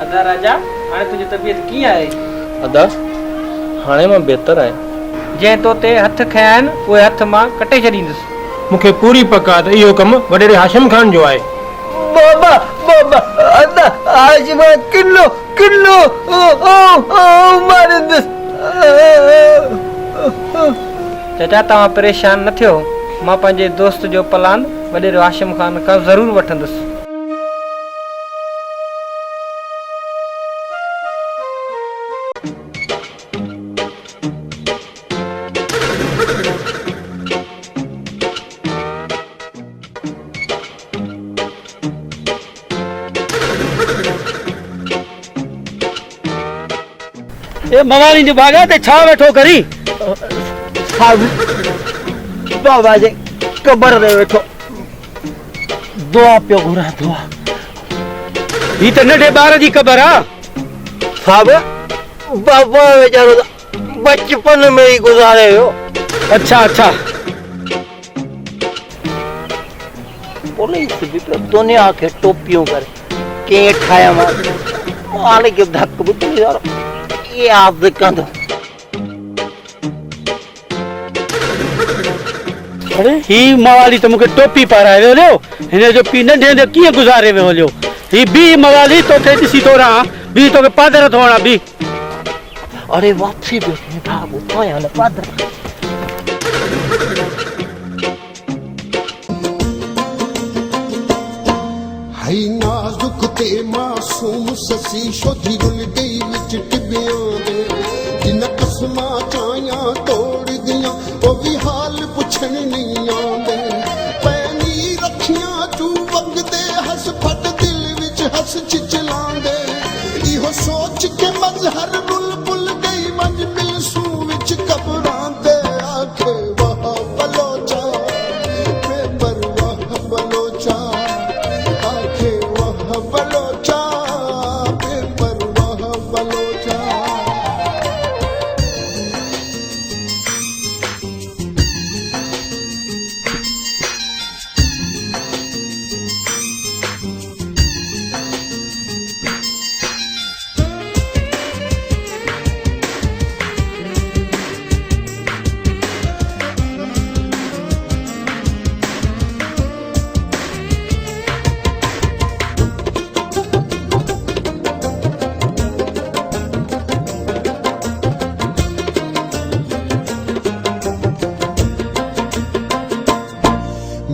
अदा राजा, हाणे तुंहिंजी तबियत कीअं आहे? अदा हाणे मां बहितर आहियां। जंहिं तो ते हथ खया आहिनि उहे हथ मां कटे छॾींदुसि। मूंखे पूरी पक आहे त इहो कमु वॾेरे हाशिम खान जो आहे। बाबा बाबा अदा आज मैं किलो किलो मारिंदुसि। चाचा तव्हां परेशान न थियो, मां पंहिंजे दोस्त जो प्लान वॾेरो हाशिम खान खां ज़रूरु वठंदुसि। मवानी जो भागा ते छा वेठो करी? बाबा जे कबर में वेठो दुआ पियो घुरा। दुआ ही त नंढे ॿार जी ख़बर आहे। साहब बाबा वीचारो बचपन में ही गुज़ारे वियो। अच्छा अच्छा, पुलिस भी तो दुनिया के टोपियों करे के ठाया मारे के धक बुतली यार ये आप कंदो। अरे ही मवाली तो मूंखे टोपी पाराए वियो। हिन जो पीउ नंढे हूंदे कीअं गुज़ारे वियो हलियो। ही बी मवाली तो थे दिसी तो रहा बी तो के पादर थोड़ा बी अरे वापसी बेचने था वो पाया ना पादर हाई नाजुक ते मासूम ससी शोधी रुल गई विच टिबियां दे जिन कसमां चाया तोड़ दियां ओ भी हाल पुछण नहीं आंदे पैनी रखियां चू वगदे हस फट दिल विच हस चिचलांदे इहो सोच के मजहर बुलबुल गई मंजिल सू विच घबरांदे आखे वाह बलोचा बेपरवाह बलोचा आखे वाह बलोचा बेपरवाह बलोचा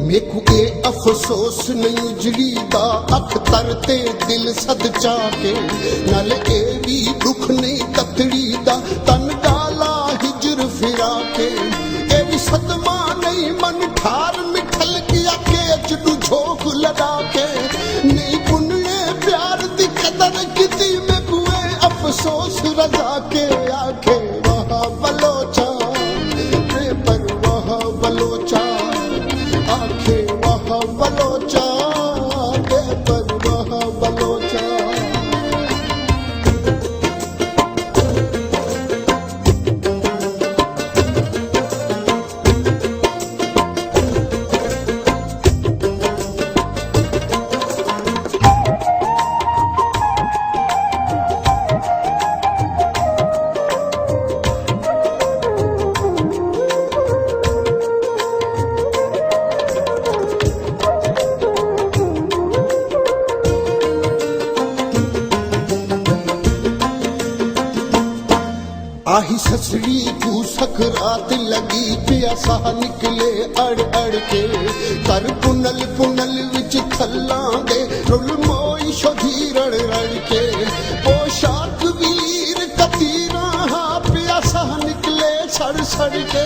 मेकू ए अफसोस नहीं जड़ीदा अख तरते दिल सद चाके नाले ए भी दुख नहीं तकड़ी दा तन गाला हिजर फिरा के ए भी सदमा नहीं मन ठार मिठल किया के चडू झोंक लड़ा के नहीं पुनने प्यार दी कदर किती में कुए अफसोस रजा के आखे वाह बलोचा बेपरवाह बलोचा आखे वाह बलोचा बेपरवाह बलोचा आही ससड़ी को सकरात लगी प्यासा निकले अड़ अड़ के कर पुनल पुनल विच थल्ला दे रुल मोई शोधी रड़ रड़ के पोशाक वीर कतीरा हा प्यासा निकले सड़ सड़ के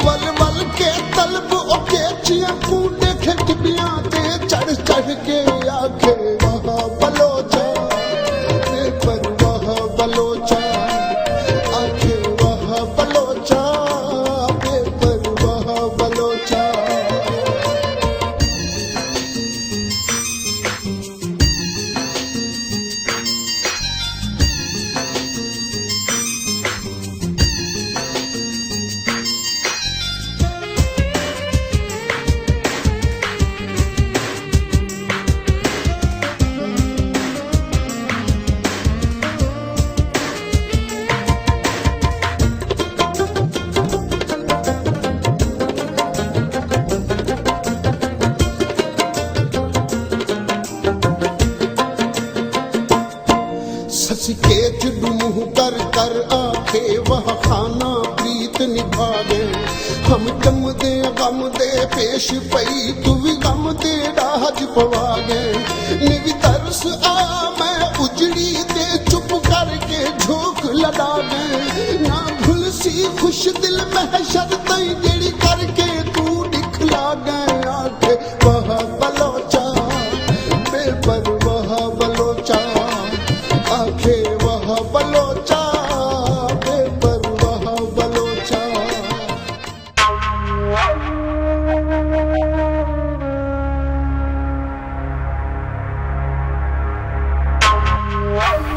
वल वल के तलब ओ के चिया कूटे खटबियां ते चढ़ चढ़ के आखे वाह बलोचा बेपरवाह बलोचा आखे वाह बलोचा बेपरवाह बलोचा सस के जुडू मुँह कर कर आखे वह खाना प्रीत निभावे हम जम दे गम दे पेश पई तू भी गम दे डाज पवागे निवि तरस आ मैं उजड़ी दे चुप करके झोंक लड़ा दे ना भूल सी खुश दिल महशर तई जेड़ी करके तू दिखला गए आखे वह बलोचा बेपरवाह बलोचा आखे वह बलोचा बेपरवाह बलोचा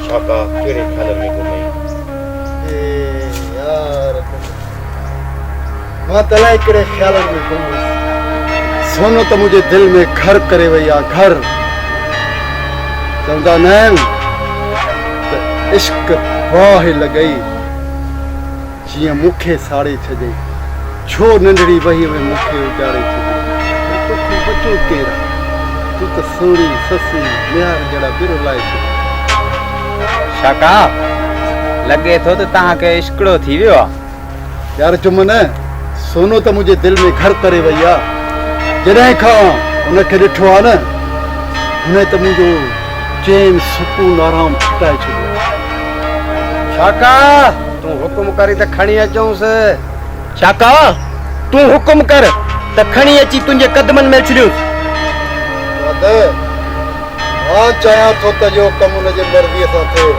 शाका केड़े ख्याल में घुमई यार मां तला हिकिड़े ख्याल में घुमी सोनो तो मुझे दिल में घर करे वैया घर चवंदा न त इश्क बाहि लॻई जीअं मूंखे साड़े छॾे छो नंढड़ी वही में मूंखे उजाड़े छॾे तोखे बचो केरु तू तो सोरी ससी निहार जड़ा बिरो लाए शाका लगे थो त तव्हांखे इश्कड़ो थी वियो आहे। यार चुमन सोनो तो मुझे दिल में घर करे वई आहे। जॾहिं खां उनखे ॾिठो आहे न हुन त मुंहिंजो चैन सुकून आराम फिटाए छॾियो। शाका तूं हुकुम करी त खणी अचूंसि। शाका तूं हुकुम कर त खणी अची तुंहिंजे कदमनि में छॾियुसि। मां चाहियां थो त इहो कमु हुनजे मर्ज़ीअ सां थिए।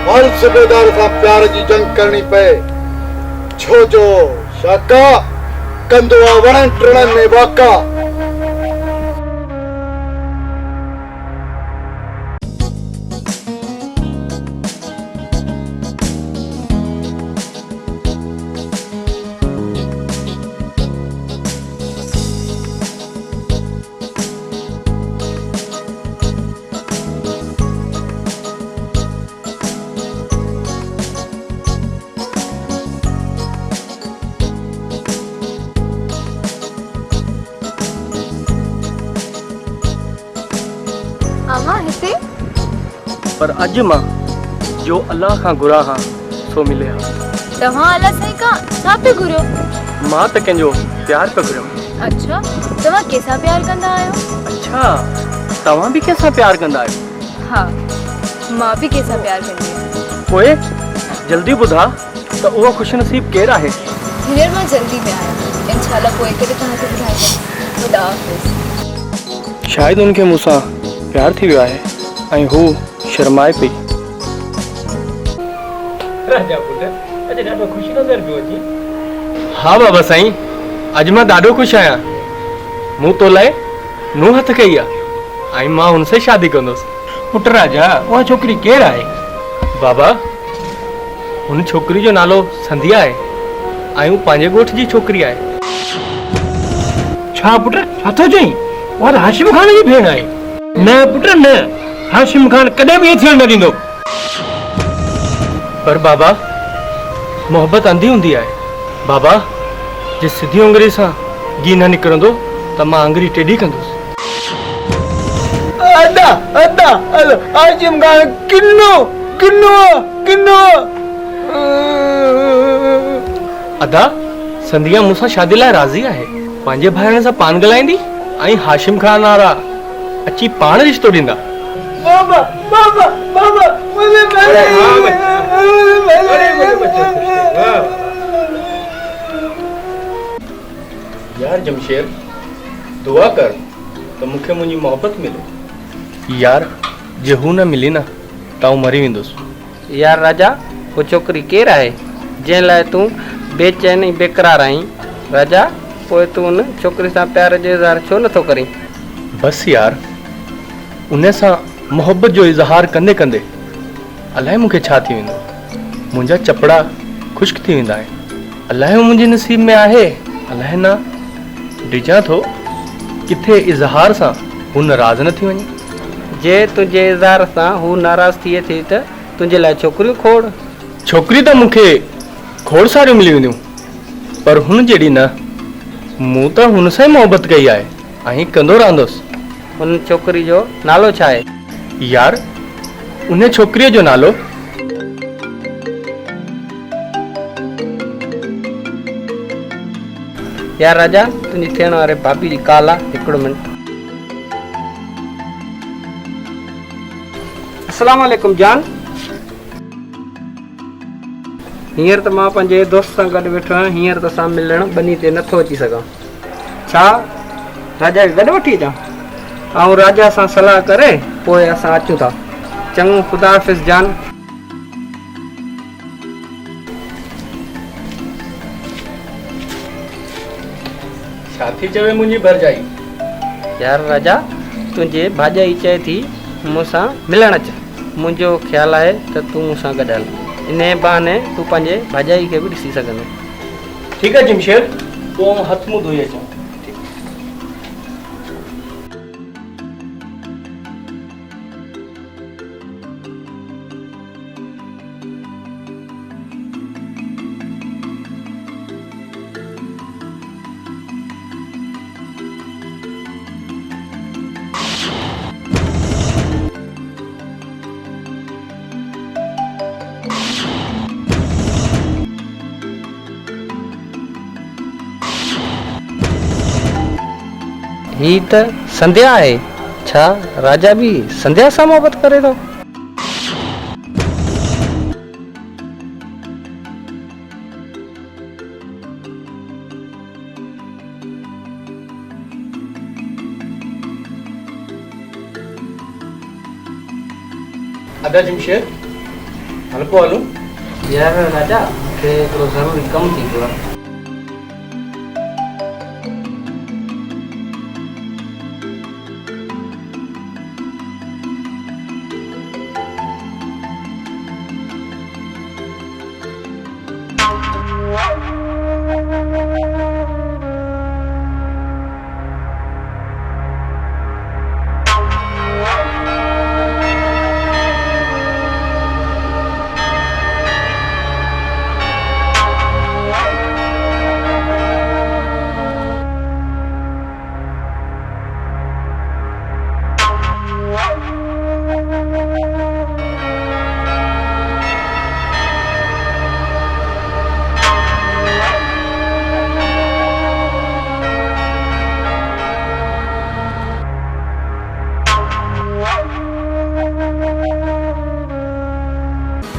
हर सूबेदार सां प्यार जी जंग करणी पए, छो जो शाका कंदो आहे वणनि टिणनि में वाका। अमा हिते पर अॼु मां जो अल्लाह खां घुरां हां सो मिले हा। तव्हां अलाह साईं खां छा पियो घुरियो? मां त कंहिंजो प्यार पियो घुरियो। अच्छा तव्हां कंहिंसां प्यार कंदा आहियो? अच्छा तव्हां बि कंहिंसां प्यार कंदा आहियो? हाँ मां बि कंहिंसां प्यार कंदी आहियां। पोइ जल्दी ॿुधा त उहो खुशनसीब केरु आहे? हींअर मां जल्दी में आहियां, इंशाल्लाह पोइ करे तव्हांखे ॿुधाईंदमि। ख़ुदा हाफ़िज़। शायदि उनखे मूंसां प्यार थी वियो आहे ऐं हू शर्माए पई। राजा पुट अॼु ॾाढो ख़ुशि नज़र पियो अची। हा बाबा साईं अॼु मां ॾाढो ख़ुशि आहियां। मूं तो लाइ नूंहं हथ कई आहे ऐं मां हुन सां शादी कंदुसि। पुट राजा उहा छोकिरी केरु आहे? बाबा हुन छोकिरी जो नालो संध्या आहे ऐं हू पंहिंजे ॻोठ जी छोकिरी आहे। छा पुट छा थो चईं? उहा त हाशिम खान जी भेण आहे। न पुट न, हाशिम खान कॾहिं बि थियण न ॾींदो। पर बाबा मोहबत अंधी हूंदी आहे। बाबा जे सिधी उंगली सां गी न निकिरंदो त मां आंगरी टेढ़ी कंदुसि। अदा अदा हाशिम खान किन्नो किन्नो किन्नो। अदा संधिया मूंसां शादी लाइ राज़ी आहे। पंहिंजे भाइरनि सां पान ॻाल्हाईंदी ऐं हाशिम खान वारा अची पाण रिश्तो ॾींदा। बाबा बाबा बाबा मुझे यार जमशेद दुआ कर त मूंखे मुंहिंजी मोहबत मिले। यार जे हू न मिली न त मरी वेंदुसि। यार राजा वो छोकरी केरु आहे जंहिं लाइ तूं बेचैन ऐं बेकरार आहीं? राजा पोइ तूं उन छोकिरी सां प्यार जो इज़हार छो नथो करीं? बसि यार उन सां मोहबत जो इज़हार कंदे कंदे अलाए मूंखे छा थी वेंदो। मुंहिंजा चपड़ा ख़ुश्क थी वेंदा आहिनि। अलाए हू मुंहिंजे नसीब में आहे अलाए न। ॾिजां थो किथे इज़हार सां हू नाराज़ न थी वञे। जे तुंहिंजे इज़हार सां हू नाराज़ थिए थी त तुंहिंजे लाइ छोकिरियूं खोड़। छोकिरी त मूंखे खोड़ सारियूं मिली वेंदियूं पर हुन जहिड़ी न। मूं त हुन सां ई मोहबत कई आहे ऐं कंदो रहंदुसि। हुन छोकिरी जो नालो छा आहे? यार उन छोकिरीअ जो नालो यार राजा तुंहिंजी थियण वारे भाभी जी काल आहे। हिकिड़ो मिंट। अस्सलाम वालेकुम जान। हींअर त मां पंहिंजे दोस्त सां गॾु वेठो आहियां। हींअर त असां मिलण बनी ते नथो अची सघां। छा राजा खे गॾु वठी अचां? ऐं राजा सां सलाह करे पोइ असां अचूं था। चङो ख़ुदा हाफ़िज़ जान। छा थी चवे मुंहिंजी भरजाई? यार राजा तुंहिंजे भाॼाई चए थी मूंसां मिलण अच। मुंहिंजो ख़्यालु आहे त तूं मूंसां गॾु हल। इन बहाने तूं पंहिंजे भाॼाई खे बि ॾिसी सघंदे। ठीकु आहे जमशेद पोइ हथ मुंहुं धोई अचां। ही त संध्या आहे। छा राजा भी संध्या सां मोहबत करे थो? अदा जमशेद हल पोइ हलो। यार राजा खे हिकिड़ो ज़रूरी कमु थी पियो आहे।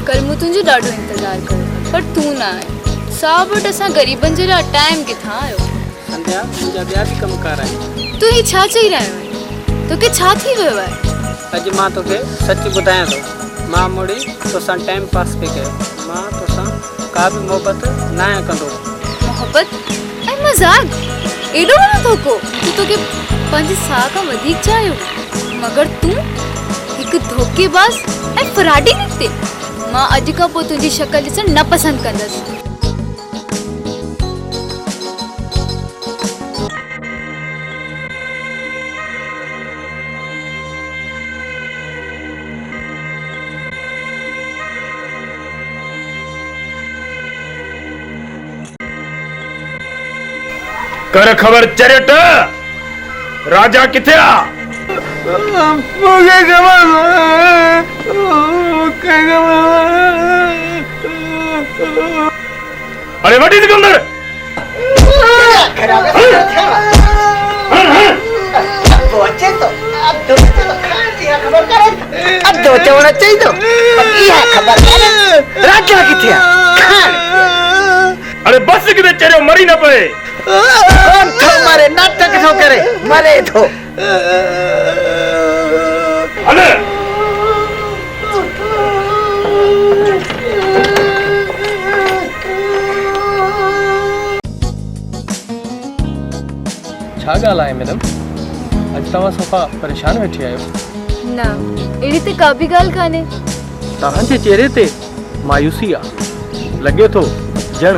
कल मूं तुंहिंजो ॾाढो इंतज़ारु कयो पर तूं न आयो। साहु वटि असां ग़रीबनि जे लाइ टाइम किथां आयो। संध्या मुंहिंजा ॿिया बि कमकार आहिनि। तूं ही छा चई रहियो आहीं? तोखे छा थी वियो आहे? अॼु मां तोखे सच ॿुधायां थो। मां मुड़ी तोसां टाइम पास पे कयो। मां तोसां का बि मोहबत न कंदो। मोहबत ऐं मज़ाक एॾो वॾो धोखो जो तोखे पंहिंजे साह खां वधीक चाहियो, मगर तूं हिकु धोखेबाज़ ऐं फराडी निकिते। मां अॼु खां पोइ तुंहिंजी शक्ल ॾिसणु न पसंदि कंदसि। कर खबर चरिट राजा किथे आ? अरे वटी सिकंदर चवण चाहिए राजा किथे अरे बस किथे चरियो मरी न पए। मरे नाटक थो करे मरे थो। अरे छा ॻाल्हि आहे मैडम? अॼु तव्हां सफ़ा परेशान वेठी आहियो। न अहिड़ी त का बि ॻाल्हि कान्हे। तव्हांजे चेहरे ते मायूसी आहे। लॻे थो ॼण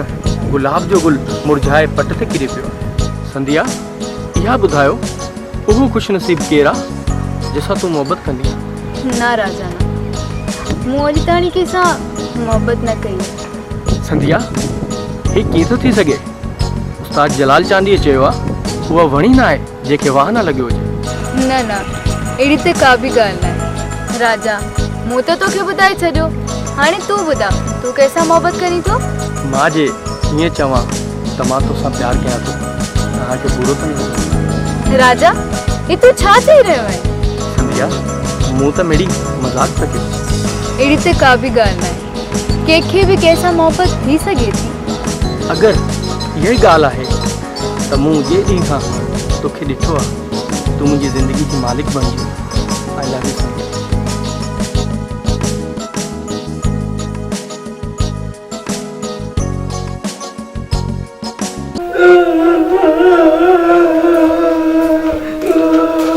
गुलाब जो गुल मुरझाए पट ते किरी पियो आहे। संध्या इहा ॿुधायो उहो ख़ुशनसीब केरु आहे जंहिंसां तूं मोहबत कंदी? न राजा न, मूं अॼु ताणी कंहिंसां मोहबत न कई। संध्या ही कीअं थो थी सघे? उस्ताद जलाल चांदीअ चयो आहे उहा वणी न आहे जंहिंखे वाह न लॻियो हुजे। न न अहिड़ी त का बि ॻाल्हि न आहे। राजा मूं त तोखे ॿुधाए छॾियो, हाणे तूं ॿुधा तूं कंहिंसां मोहबत करीं थो? मां जे हीअं चवां त मां तोसां प्यार कयां थो, तव्हांखे बुरो त न लॻे? राजा ही तूं छा चई रहियो आहे? संध्या मूं त मेरी मज़ाक पियो कयो। अहिड़ी त का बि ॻाल्हि न आहे। कंहिंखे बि कंहिंसां मोहबत थी सघे थी। अगरि इहा ई ॻाल्हि आहे त मूं जे ॾींहं खां तोखे ॾिठो आहे तूं मुंहिंजी ज़िंदगी जी मालिक बणिजी। आई लव यू संध्या।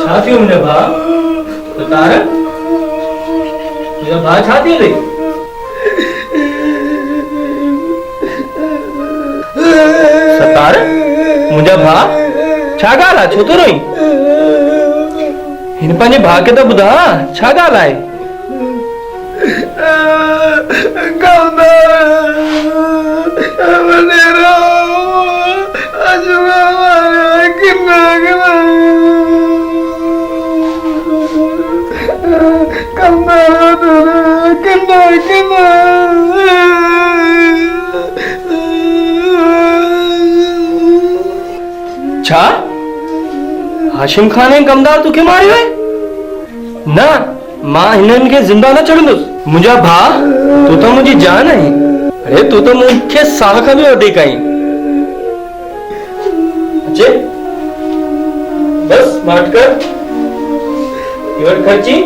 छा थियो मुंहिंजा भाउ? सतार मुंहिंजा भाउ छा थी रही? सतार मुंहिंजा भाउ छा ॻाल्हि आहे? छो थो रोई? हिन पंहिंजे भाउ खे त ॿुधा छा ॻाल्हि आहे? छा? हाशिम खान ने कमदार तुखे मारियो है ना मां हिनन के जिंदा न छड़ंदुस मुंजा भा तू तो मुझी जान है अरे तू तो मुझे साल का भी वधीक आई अच्छे बस माट कर योर खर्ची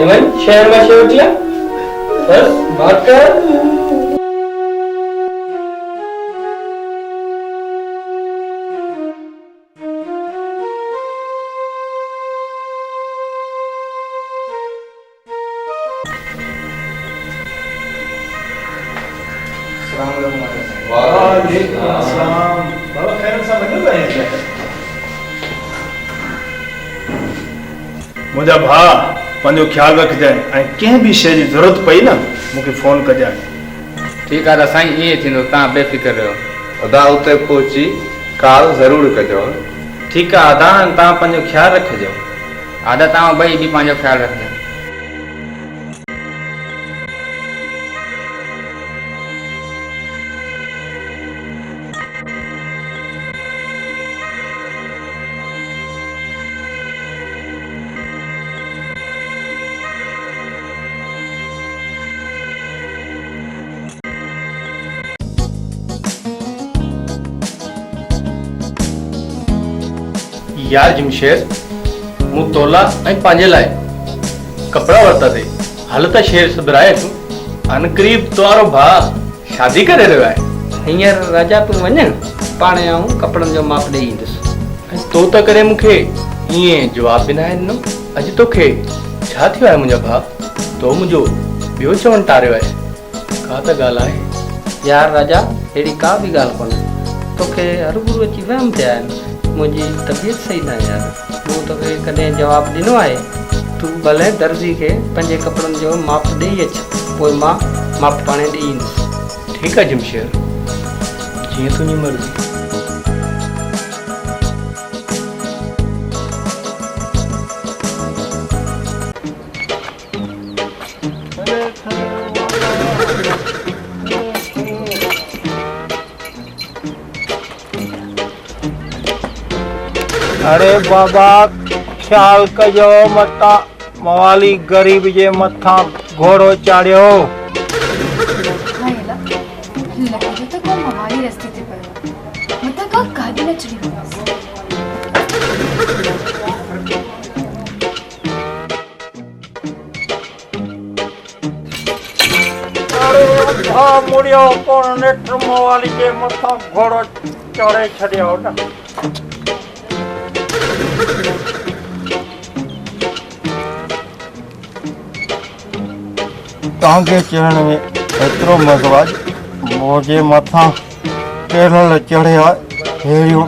एवन शहर में शेवटिया बस बात कर बाबा खैर सां मिलियो आहे मुंहिंजा भाउ पंहिंजो ख्यालु रखजांइ ऐं कंहिं बि शइ जी ज़रूरत पई न मूंखे फोन कजांइ ठीकु आहे त साईं ईअं थींदो तव्हां बेफ़िक्र रहो अदा उते पहुची कॉल ज़रूरु कजो ठीकु आहे अदा तव्हां पंहिंजो ख़्यालु रखिजो आदा तव्हां ॿई बि पंहिंजो ख़्यालु रखिजो यार जमशेद मु तोला ऐं पंहिंजे लाइ कपड़ा वरितासीं हाल त शेर सुधराए तूं अनकरीब तुआरो भाउ शादी करे रहियो आहे हींअर राजा तूं वञ पाणे आऊं कपिड़नि जो माप ॾेई ईंदुसि तो त करे मूंखे ईअं जवाब बि न ॾिनो अॼु तोखे छा थियो आहे मुंहिंजा भाउ तो मुंहिंजो ॿियो चवणु टारियो आहे का त ॻाल्हि आहे यार राजा अहिड़ी का बि ॻाल्हि कोन्हे तोखे हरूभरू अची वहम थिया आहिनि मुंहिंजी तबियत सही न आहे यार मूं तोखे कॾहिं जवाबु ॾिनो आहे तूं भले दर्जी खे पंहिंजे कपिड़नि जो माप ॾेई अच पोइ मां माप पाणे ॾेई ईंदुसि ठीकु आहे जमशेद जीअं तुंहिंजी मर्ज़ी अरे बाबा ख्याल कजो मता मवाली गरीब जे मथा घोड़ो चाड़ियो लॻे थो को मवाली रस्ते ते पियो आहे मतां का गाॾी न चढ़ी अरे मुड़ियो कोन नेट मवाली जे मथा घोड़ो चढ़े छड़ियो न तव्हांखे चढ़ण में एतिरो मज़ो आहे मुंहिंजे मथां केरल चढ़े आहे अहिड़ियूं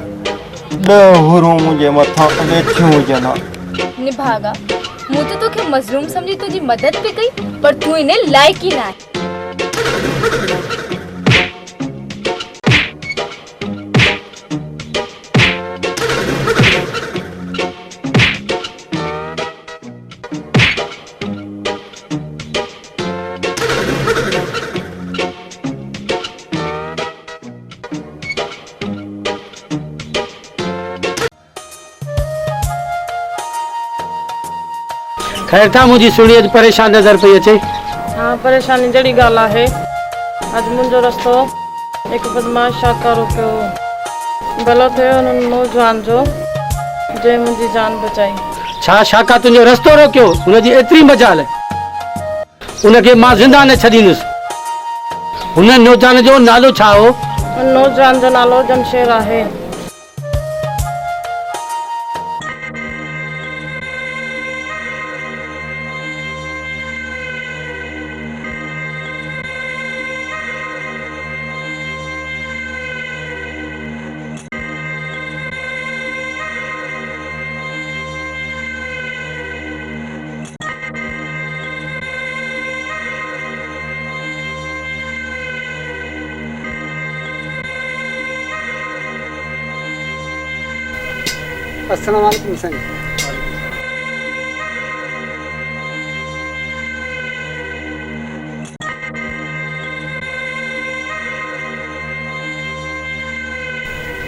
10 हुरूं मुंहिंजे मथां वेठियूं हुजनि निभागा मूं त तोखे मज़लूम समझी तुंहिंजी मदद बि कई पर तूं इन लाइक़ ई न आहे खैर था मुझी सुनी अज परेशान नजर पई अचे हाँ परेशानी जड़ी गाल है अज मुझो रस्तो एक बदमाश शाहकार रोकियो भलो थे उन नौजवान जो जे मुझी जान बचाई छा शाका तुझो रस्तो रोकियो उनजी एतरी मजाल उनके मां जिंदा न छदींदुसि हुन नौजवान जो नालो छा हो उन नौजवान जो नालो जमशेद है अस्सलाम वालेकुम सर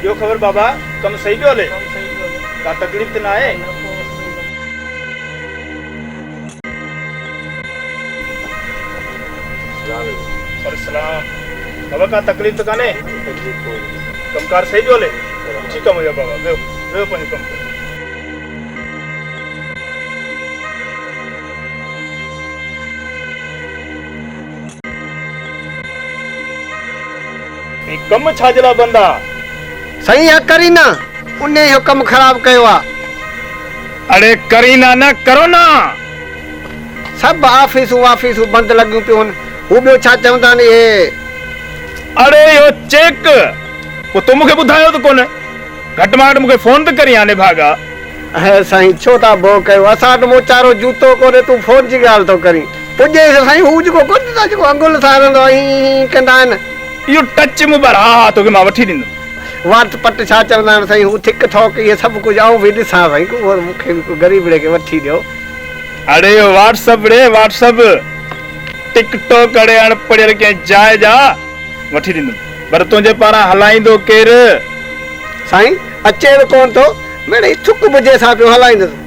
ॿियो ख़बर बाबा कमु सही पियो हले का तकलीफ़ त न आहे? बाबा का तकलीफ़ त कान्हे? कमकार सही जो हले? ठीकु आहे मुंहिंजा बाबा, वेहो वेहो पंहिंजो कमु कयो। कम छा जे लाइ बंदि आहे? सही आहे करीना, उन जो कमु ख़राब कयो आहे। अरे करीना न करोना, सभु ऑफिसूं बंदि लॻियूं पियूं आहिनि। हू ॿियो छा चवंदा आहिनि इहे? अरे इहो चेक पोइ तूं मूंखे ॿुधायो त कोन, घटि में घटि मूंखे फोन त करी आने भागा। साईं छो था भो कयो? असां वटि मोचारो जूतो कोन्हे, तूं फोन जी ॻाल्हि थो करीं। पुॼे साईं, हू जेको कोन था जेको अंगुल सारंदो आहे कंदा आहिनि, इहो टच मुबर। हा तोखे मां वठी ॾींदुमि। वाट पट छा चवंदा आहिनि साईं, हू थिक ठोक इहे सभु कुझु आऊं बि ॾिसां साईं, मूंखे बि ग़रीबड़े खे वठी ॾियो। अरे इहो व्हाट्सअप रे व्हाट्सअप, टिकटॉक अड़े अणपढ़ियल कंहिं जाइ जा वठी ॾींदुमि, पर तुंहिंजे पारां हलाईंदो केरु? साईं अचे बि कोन थो, मिड़ई थुक बुझे सां पियो हलाईंदुसि।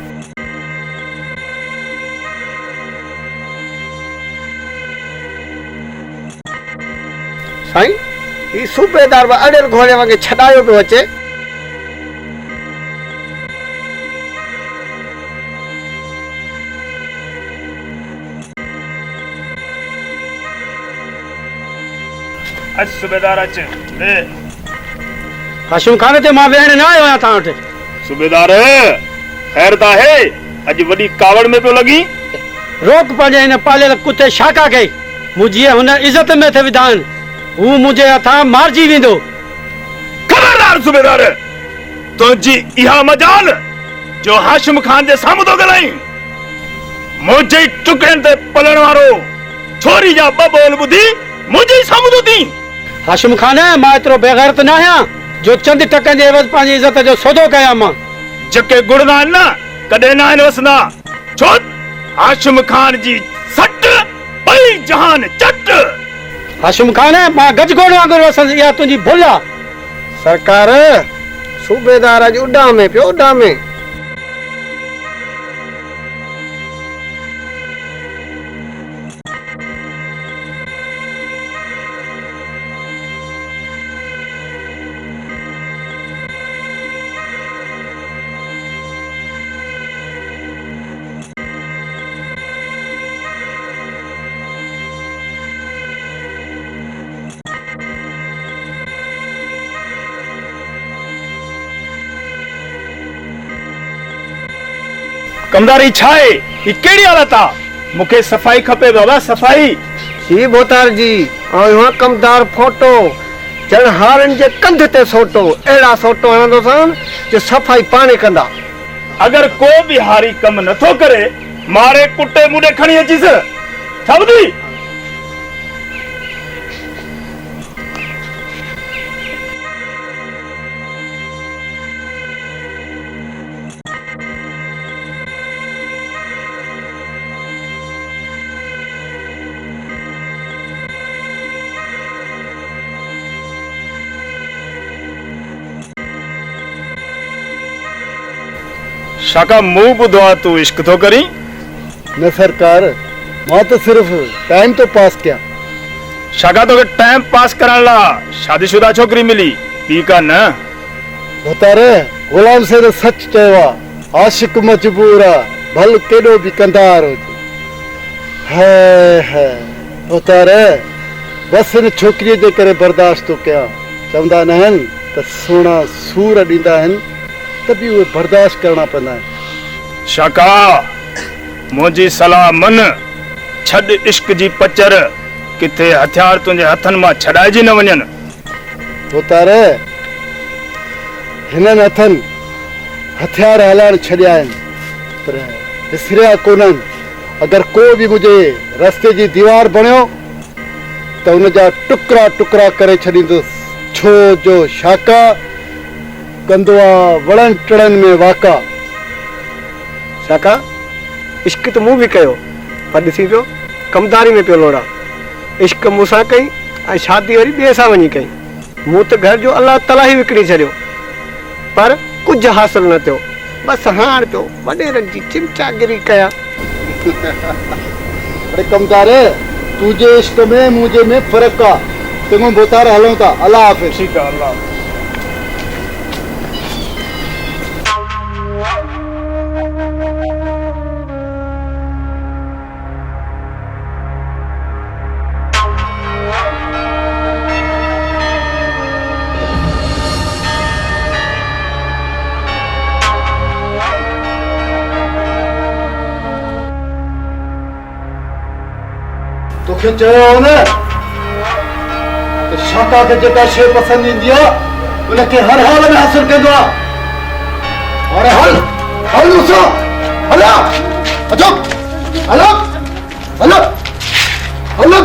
साईं ही सूबेदार बि अड़ियल घोड़े वांगुरु छॾायो पियो अचे। अच सूबेदार अच। ले हाशिम खान ते मां वेहण न आयो आहियां तव्हां वटि। सूबेदार ख़ैर त आहे? अॼु वॾी कावड़ में पियो लॻी। रोक पंहिंजे हिन पालियल कुते शाका कई, मुंहिंजी हुन इज़त में थे विधा आहिनि, हू मुंहिंजे हथां मारिजी वेंदो। खबरदार सूबेदार, तुंहिंजी इहा मजाल जो हाशिम खान जे साम्हूं थो ॻाल्हाईं। मुंहिंजे टुकड़नि ते पलण वारो छोरी जा ॿ बोल ॿुधी मुंहिंजे साम्हूं थो थी। हाशिम खान, मां एतिरो बेग़ैरत न आहियां जो चंद टकनि जे एवज़ पंहिंजी इज़त जो सौदो कयां। मां जेके गुड़ना आहिनि न कॾहिं न आहिनि वसंदा, छो हाशिम खान जी सट ॿई जहान चट। हाशिम खान, मां गजगोड़ वांगुरु वसंदि, इहा तुंहिंजी भुल आहे। सरकार सूबेदार अॼु उॾामे पियो, उॾामे। कमदारी छा आहे? ही कहिड़ी हालत आहे? मूंखे सफ़ाई खपे बाबा, सफ़ाई। जी बोतार जी, ऐं कमदार फोटो ॼण हारनि जे कंध ते सोटो, अहिड़ा सोटो हणंदो सन जो सफ़ाई पाणे कंदा। अगर को भी हारी कम नथो करे, मारे कुटे मुडे खणी अचीस। छा ॿुधी? शाका मुंह ॿुधो आहे तूं इश्क थो करी? न सरकार, मां तो सिर्फ टाइम तो पास किया। शाका तोखे टाइम पास करण लाइ शादीशुदा छोकिरी मिली, ॿी का न? बतारे गुलाम से तो सच चयो आहे, आशिक मजबूर आहे, भल केॾो बि कंदार हुजे। है बतारे बस इन छोकिरीअ जे करे बर्दाश्त थो कयां। चवंदा न आहिनि त सुहिणा सूर ॾींदा आहिनि त बि उहे बर्दाश्त करणा पवंदा आहिनि। शाका मुंहिंजी सलाह मन, छॾ इश्क जी पचर, किथे हथियार तुंहिंजे हथनि मां छॾाइजी न वञनि। उतारे हिननि हथनि हथियार हलाइण छॾिया आहिनि, पर विसरिया कोन्हनि। अगरि को बि मुंहिंजे रस्ते जी दीवार बणियो त हुन जा टुकड़ा टुकड़ा करे छॾींदुसि, छो जो शाका कंदो आहे वणनि टिणनि में वाका। शाका इश्क त मूं बि कयो, पर ॾिसी पियो कमदारी में पियो लोड़ा। इश्क मूंसां कई ऐं शादी वरी ॿिए सां वञी कई। मूं त घर जो अलाह ताला ई विकिणी छॾियो, पर कुझु हासिल न थियो। बस हाण पियो वॾेरनि जी चिमचागिरी कया। अरे कमदार तुझे इश्क में मुझे में फर्क का तुम बता रहे हलों था। अल्लाह हाफिज। ठीक है, अल्लाह। तोखे चयो न शाका के जेका शइ पसंद ईंदी आहे उनखे हर हाल में हासिल कंदो आहे। अरे हल हल मूंसां हला अचो हलो हलो हलो।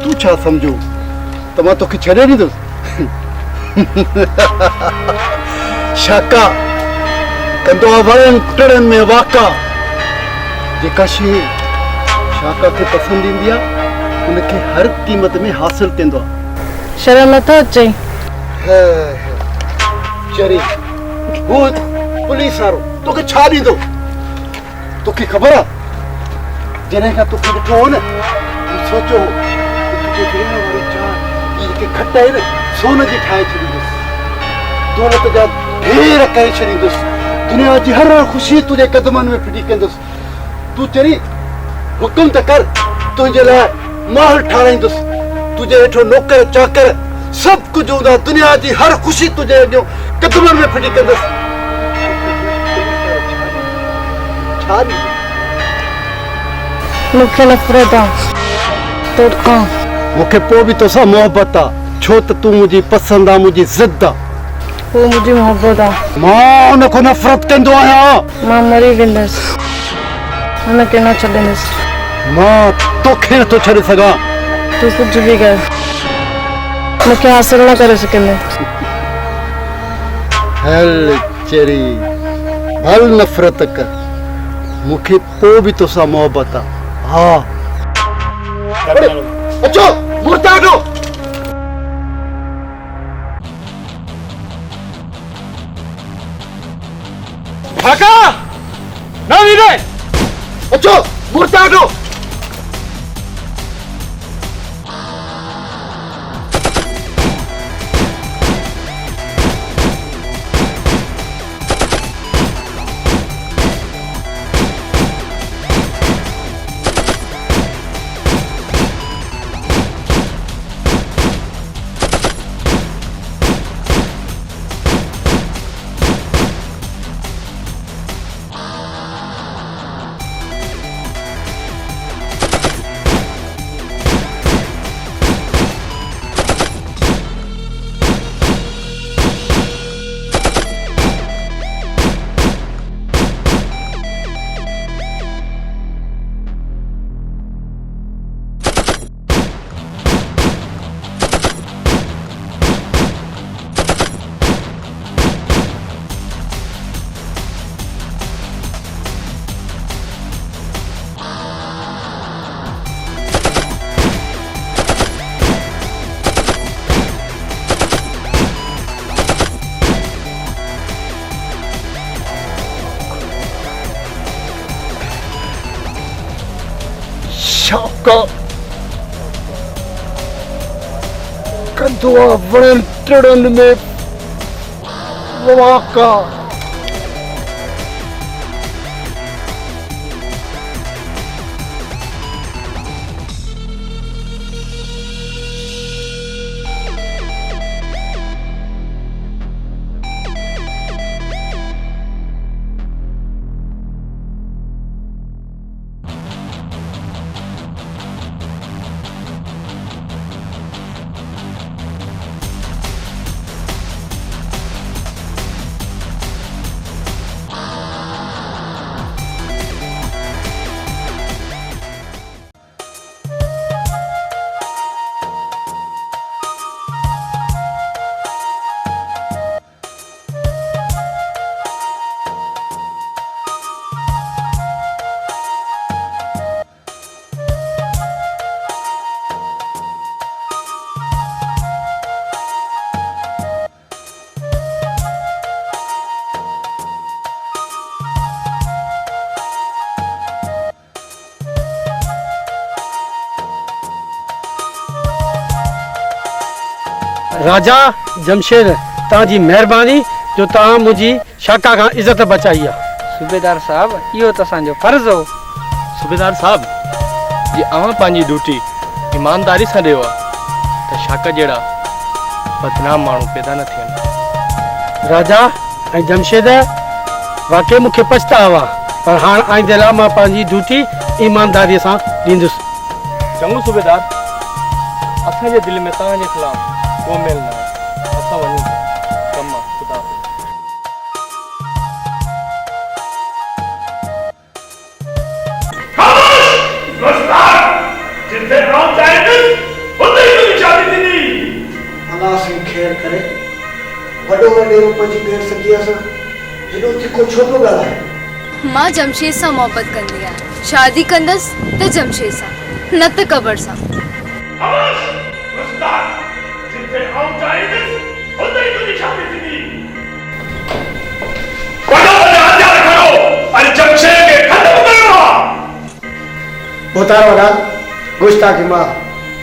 तू छा समझो त मां तोखे छॾे ॾींदुसि? शाका कंदो आहे वणनि टिणनि में वाका। जेका शइ शाका खे पसंदि ईंदी आहे उनखे हर क़ीमत में हासिल कंदो आहे। शर्म नथो अचे? चरी हू पुलिस वारो तोखे छा ॾींदो? तोखे ख़बर आहे जॾहिं खां तोखे ॾिठो हो न सोचो भेण वारी चाह जेके खट आहे न सोन जी ठाहे छॾींदुसि। दौलत जा ढेर करे छॾींदुसि। दुनिया जी हर ख़ुशी तुंहिंजे कदमनि में फिटी कंदुसि। तूं चरी हुकुम त कर तुंहिंजे लाइ महल ठाराईंदुसि। तुंहिंजे हेठो नौकर चाकर सभु कुझु हूंदा। दुनिया जी हर ख़ुशी तुंहिंजे अॻियां कदमनि में फिटी कंदुसि। छा मूंखे नफ़रत आहे तोखां। मूंखे पोइ बि तोसां मोहबत आहे छो त तूं मुंहिंजी पसंदि आहे मुंहिंजी ज़िद आहे। हू मुंहिंजी मोहबत आहे। मां हुन खां नफ़रत कंदो आहियां। मां मरी वेंदसि हुनखे न छॾींदसि। मां तोखे नथो छॾे सघां। तूं कुझु बि कर मूंखे हासिल न करे सघंदे। हल चरी भल नफ़रत कर मूंखे पोइ बि तोसां मोहबत आहे। हा अचो मुर्ताडो। काका ना वीरे अचो मुर्ताडो। शाका कंदो आहे वणनि टिणनि में वाका। राजा जमशेद तव्हांजी महिरबानी जो तव्हां मुंहिंजी शाका खां इज़त बचाई आहे। सूबेदार साहब इहो त असांजो फर्ज़ हो। सूबेदार साहब जी अवां पंहिंजी ड्यूटी ईमानदारी सां ॾियो आहे त शाका जहिड़ा बदनाम माण्हू पैदा न थियनि। राजा ऐं जमशेद वाकई मूंखे पछतावा आहे, पर हाणे आईंदे लाइ मां पंहिंजी ड्यूटी ईमानदारीअ सां ॾींदुसि। चङो सूबेदार, असांजे दिलि में तव्हांजे ख़िलाफ़ को मेल न आहे। असां वञूं था, कमु आहे, ख़ुदा हाफ़िज़। जिथे आऊं चाहिंदुसि हुते ई तुंहिंजी शादी थींदी। अलाह साईं ख़ैर करे। वॾो वॾेरो पंहिंजी भेण सॻीअ सां हेॾो तिखो छो थो ॻाल्हाए? मां जमशेद सां मोहबत कंदी आहियां। शादी कंदसि त जमशेद सां, न त कबर सां। जिथे आऊं चाहिंदुसि हुते ई तुंहिंजी शादी थींदी। अरे जमशेद खे ख़तम करणो आहे। बोतारो वाला गुस्ताखी मां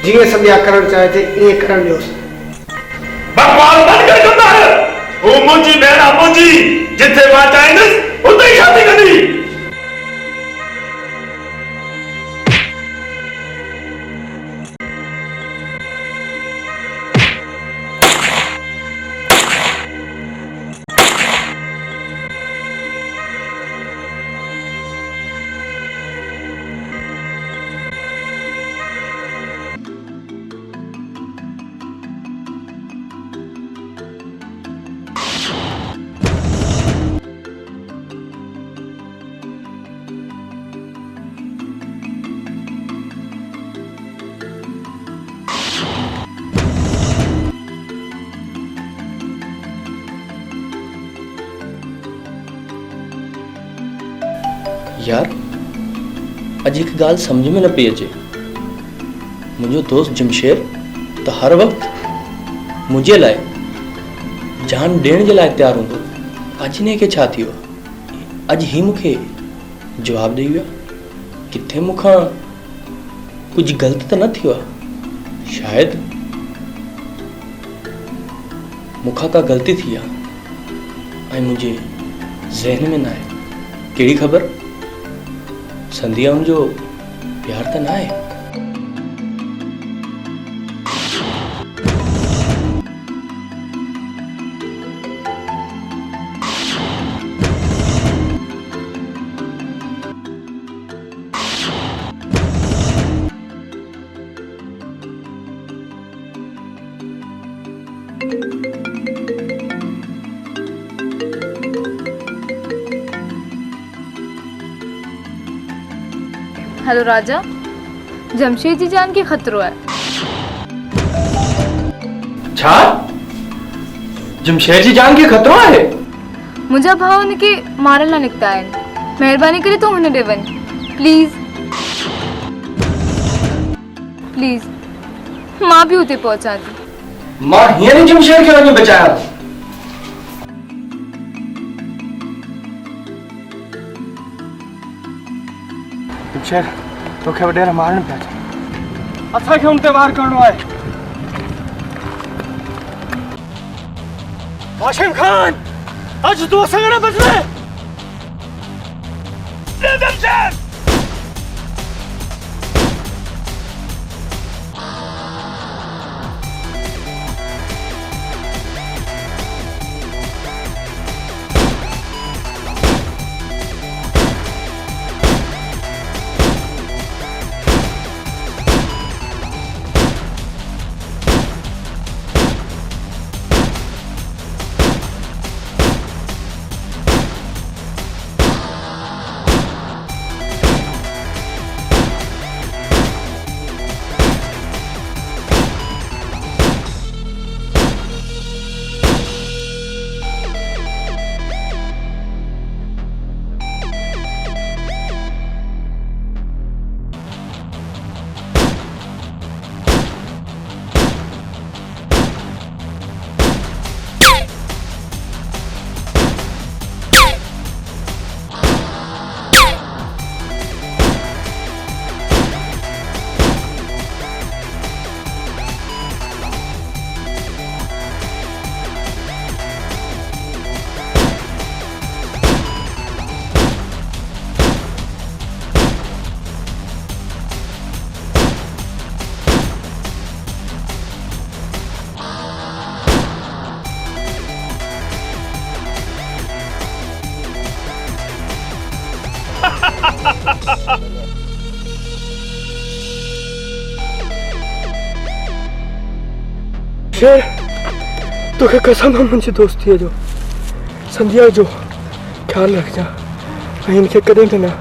जीअं सम्झा करणु चाहे थी ईअं करणु ॾियोसि। बकवास बंदि कर कंदार। हू मुंहिंजी भेण आहे, मुंहिंजी। जिथे मां चाहिंदुसि हुते ई शादी कंदी। यार अॼु हिकु ॻाल्हि सम्झ में न पई अचे। मुंहिंजो दोस्त जमशेद त हर वक़्तु मुंहिंजे लाइ जान ॾियण जे लाइ तयारु हूंदो। अॼु हिनखे छा थियो आहे? अॼु ही मूंखे जवाबु ॾेई वियो। किथे मूंखां कुझु ग़लति त न थियो आहे? शायदि मूंखां का ग़लती थी आहे ऐं मुंहिंजे ज़हन में न आहे। कहिड़ी ख़बर संधिया मुंहिंजो प्यार त न आहे? हेलो राजा, जमशेद जी जान के खतरो है। छा? जमशेद जी जान के खतरो है? मुंहिंजा भाउ हुनखे मारण लाइ निकिता आहिनि। महिरबानी करे तूं हुन ॾे वञ प्लीज़ प्लीज़। मां बि हुते पहुचां थी। मां हींअर ई जमशेद खे वञी बचायां। जमशेद तोखे वॾेरा मारण पिया अचनि। असांखे हुन ते वार करणो आहे। हाशिम खान अॼु तूं असां सां बचले। जमशेद शेर तोखे कसम है मुंहिंजी दोस्तीअ जो संध्या जो ख्याल रखजा ऐं हिनखे कॾहिं बि न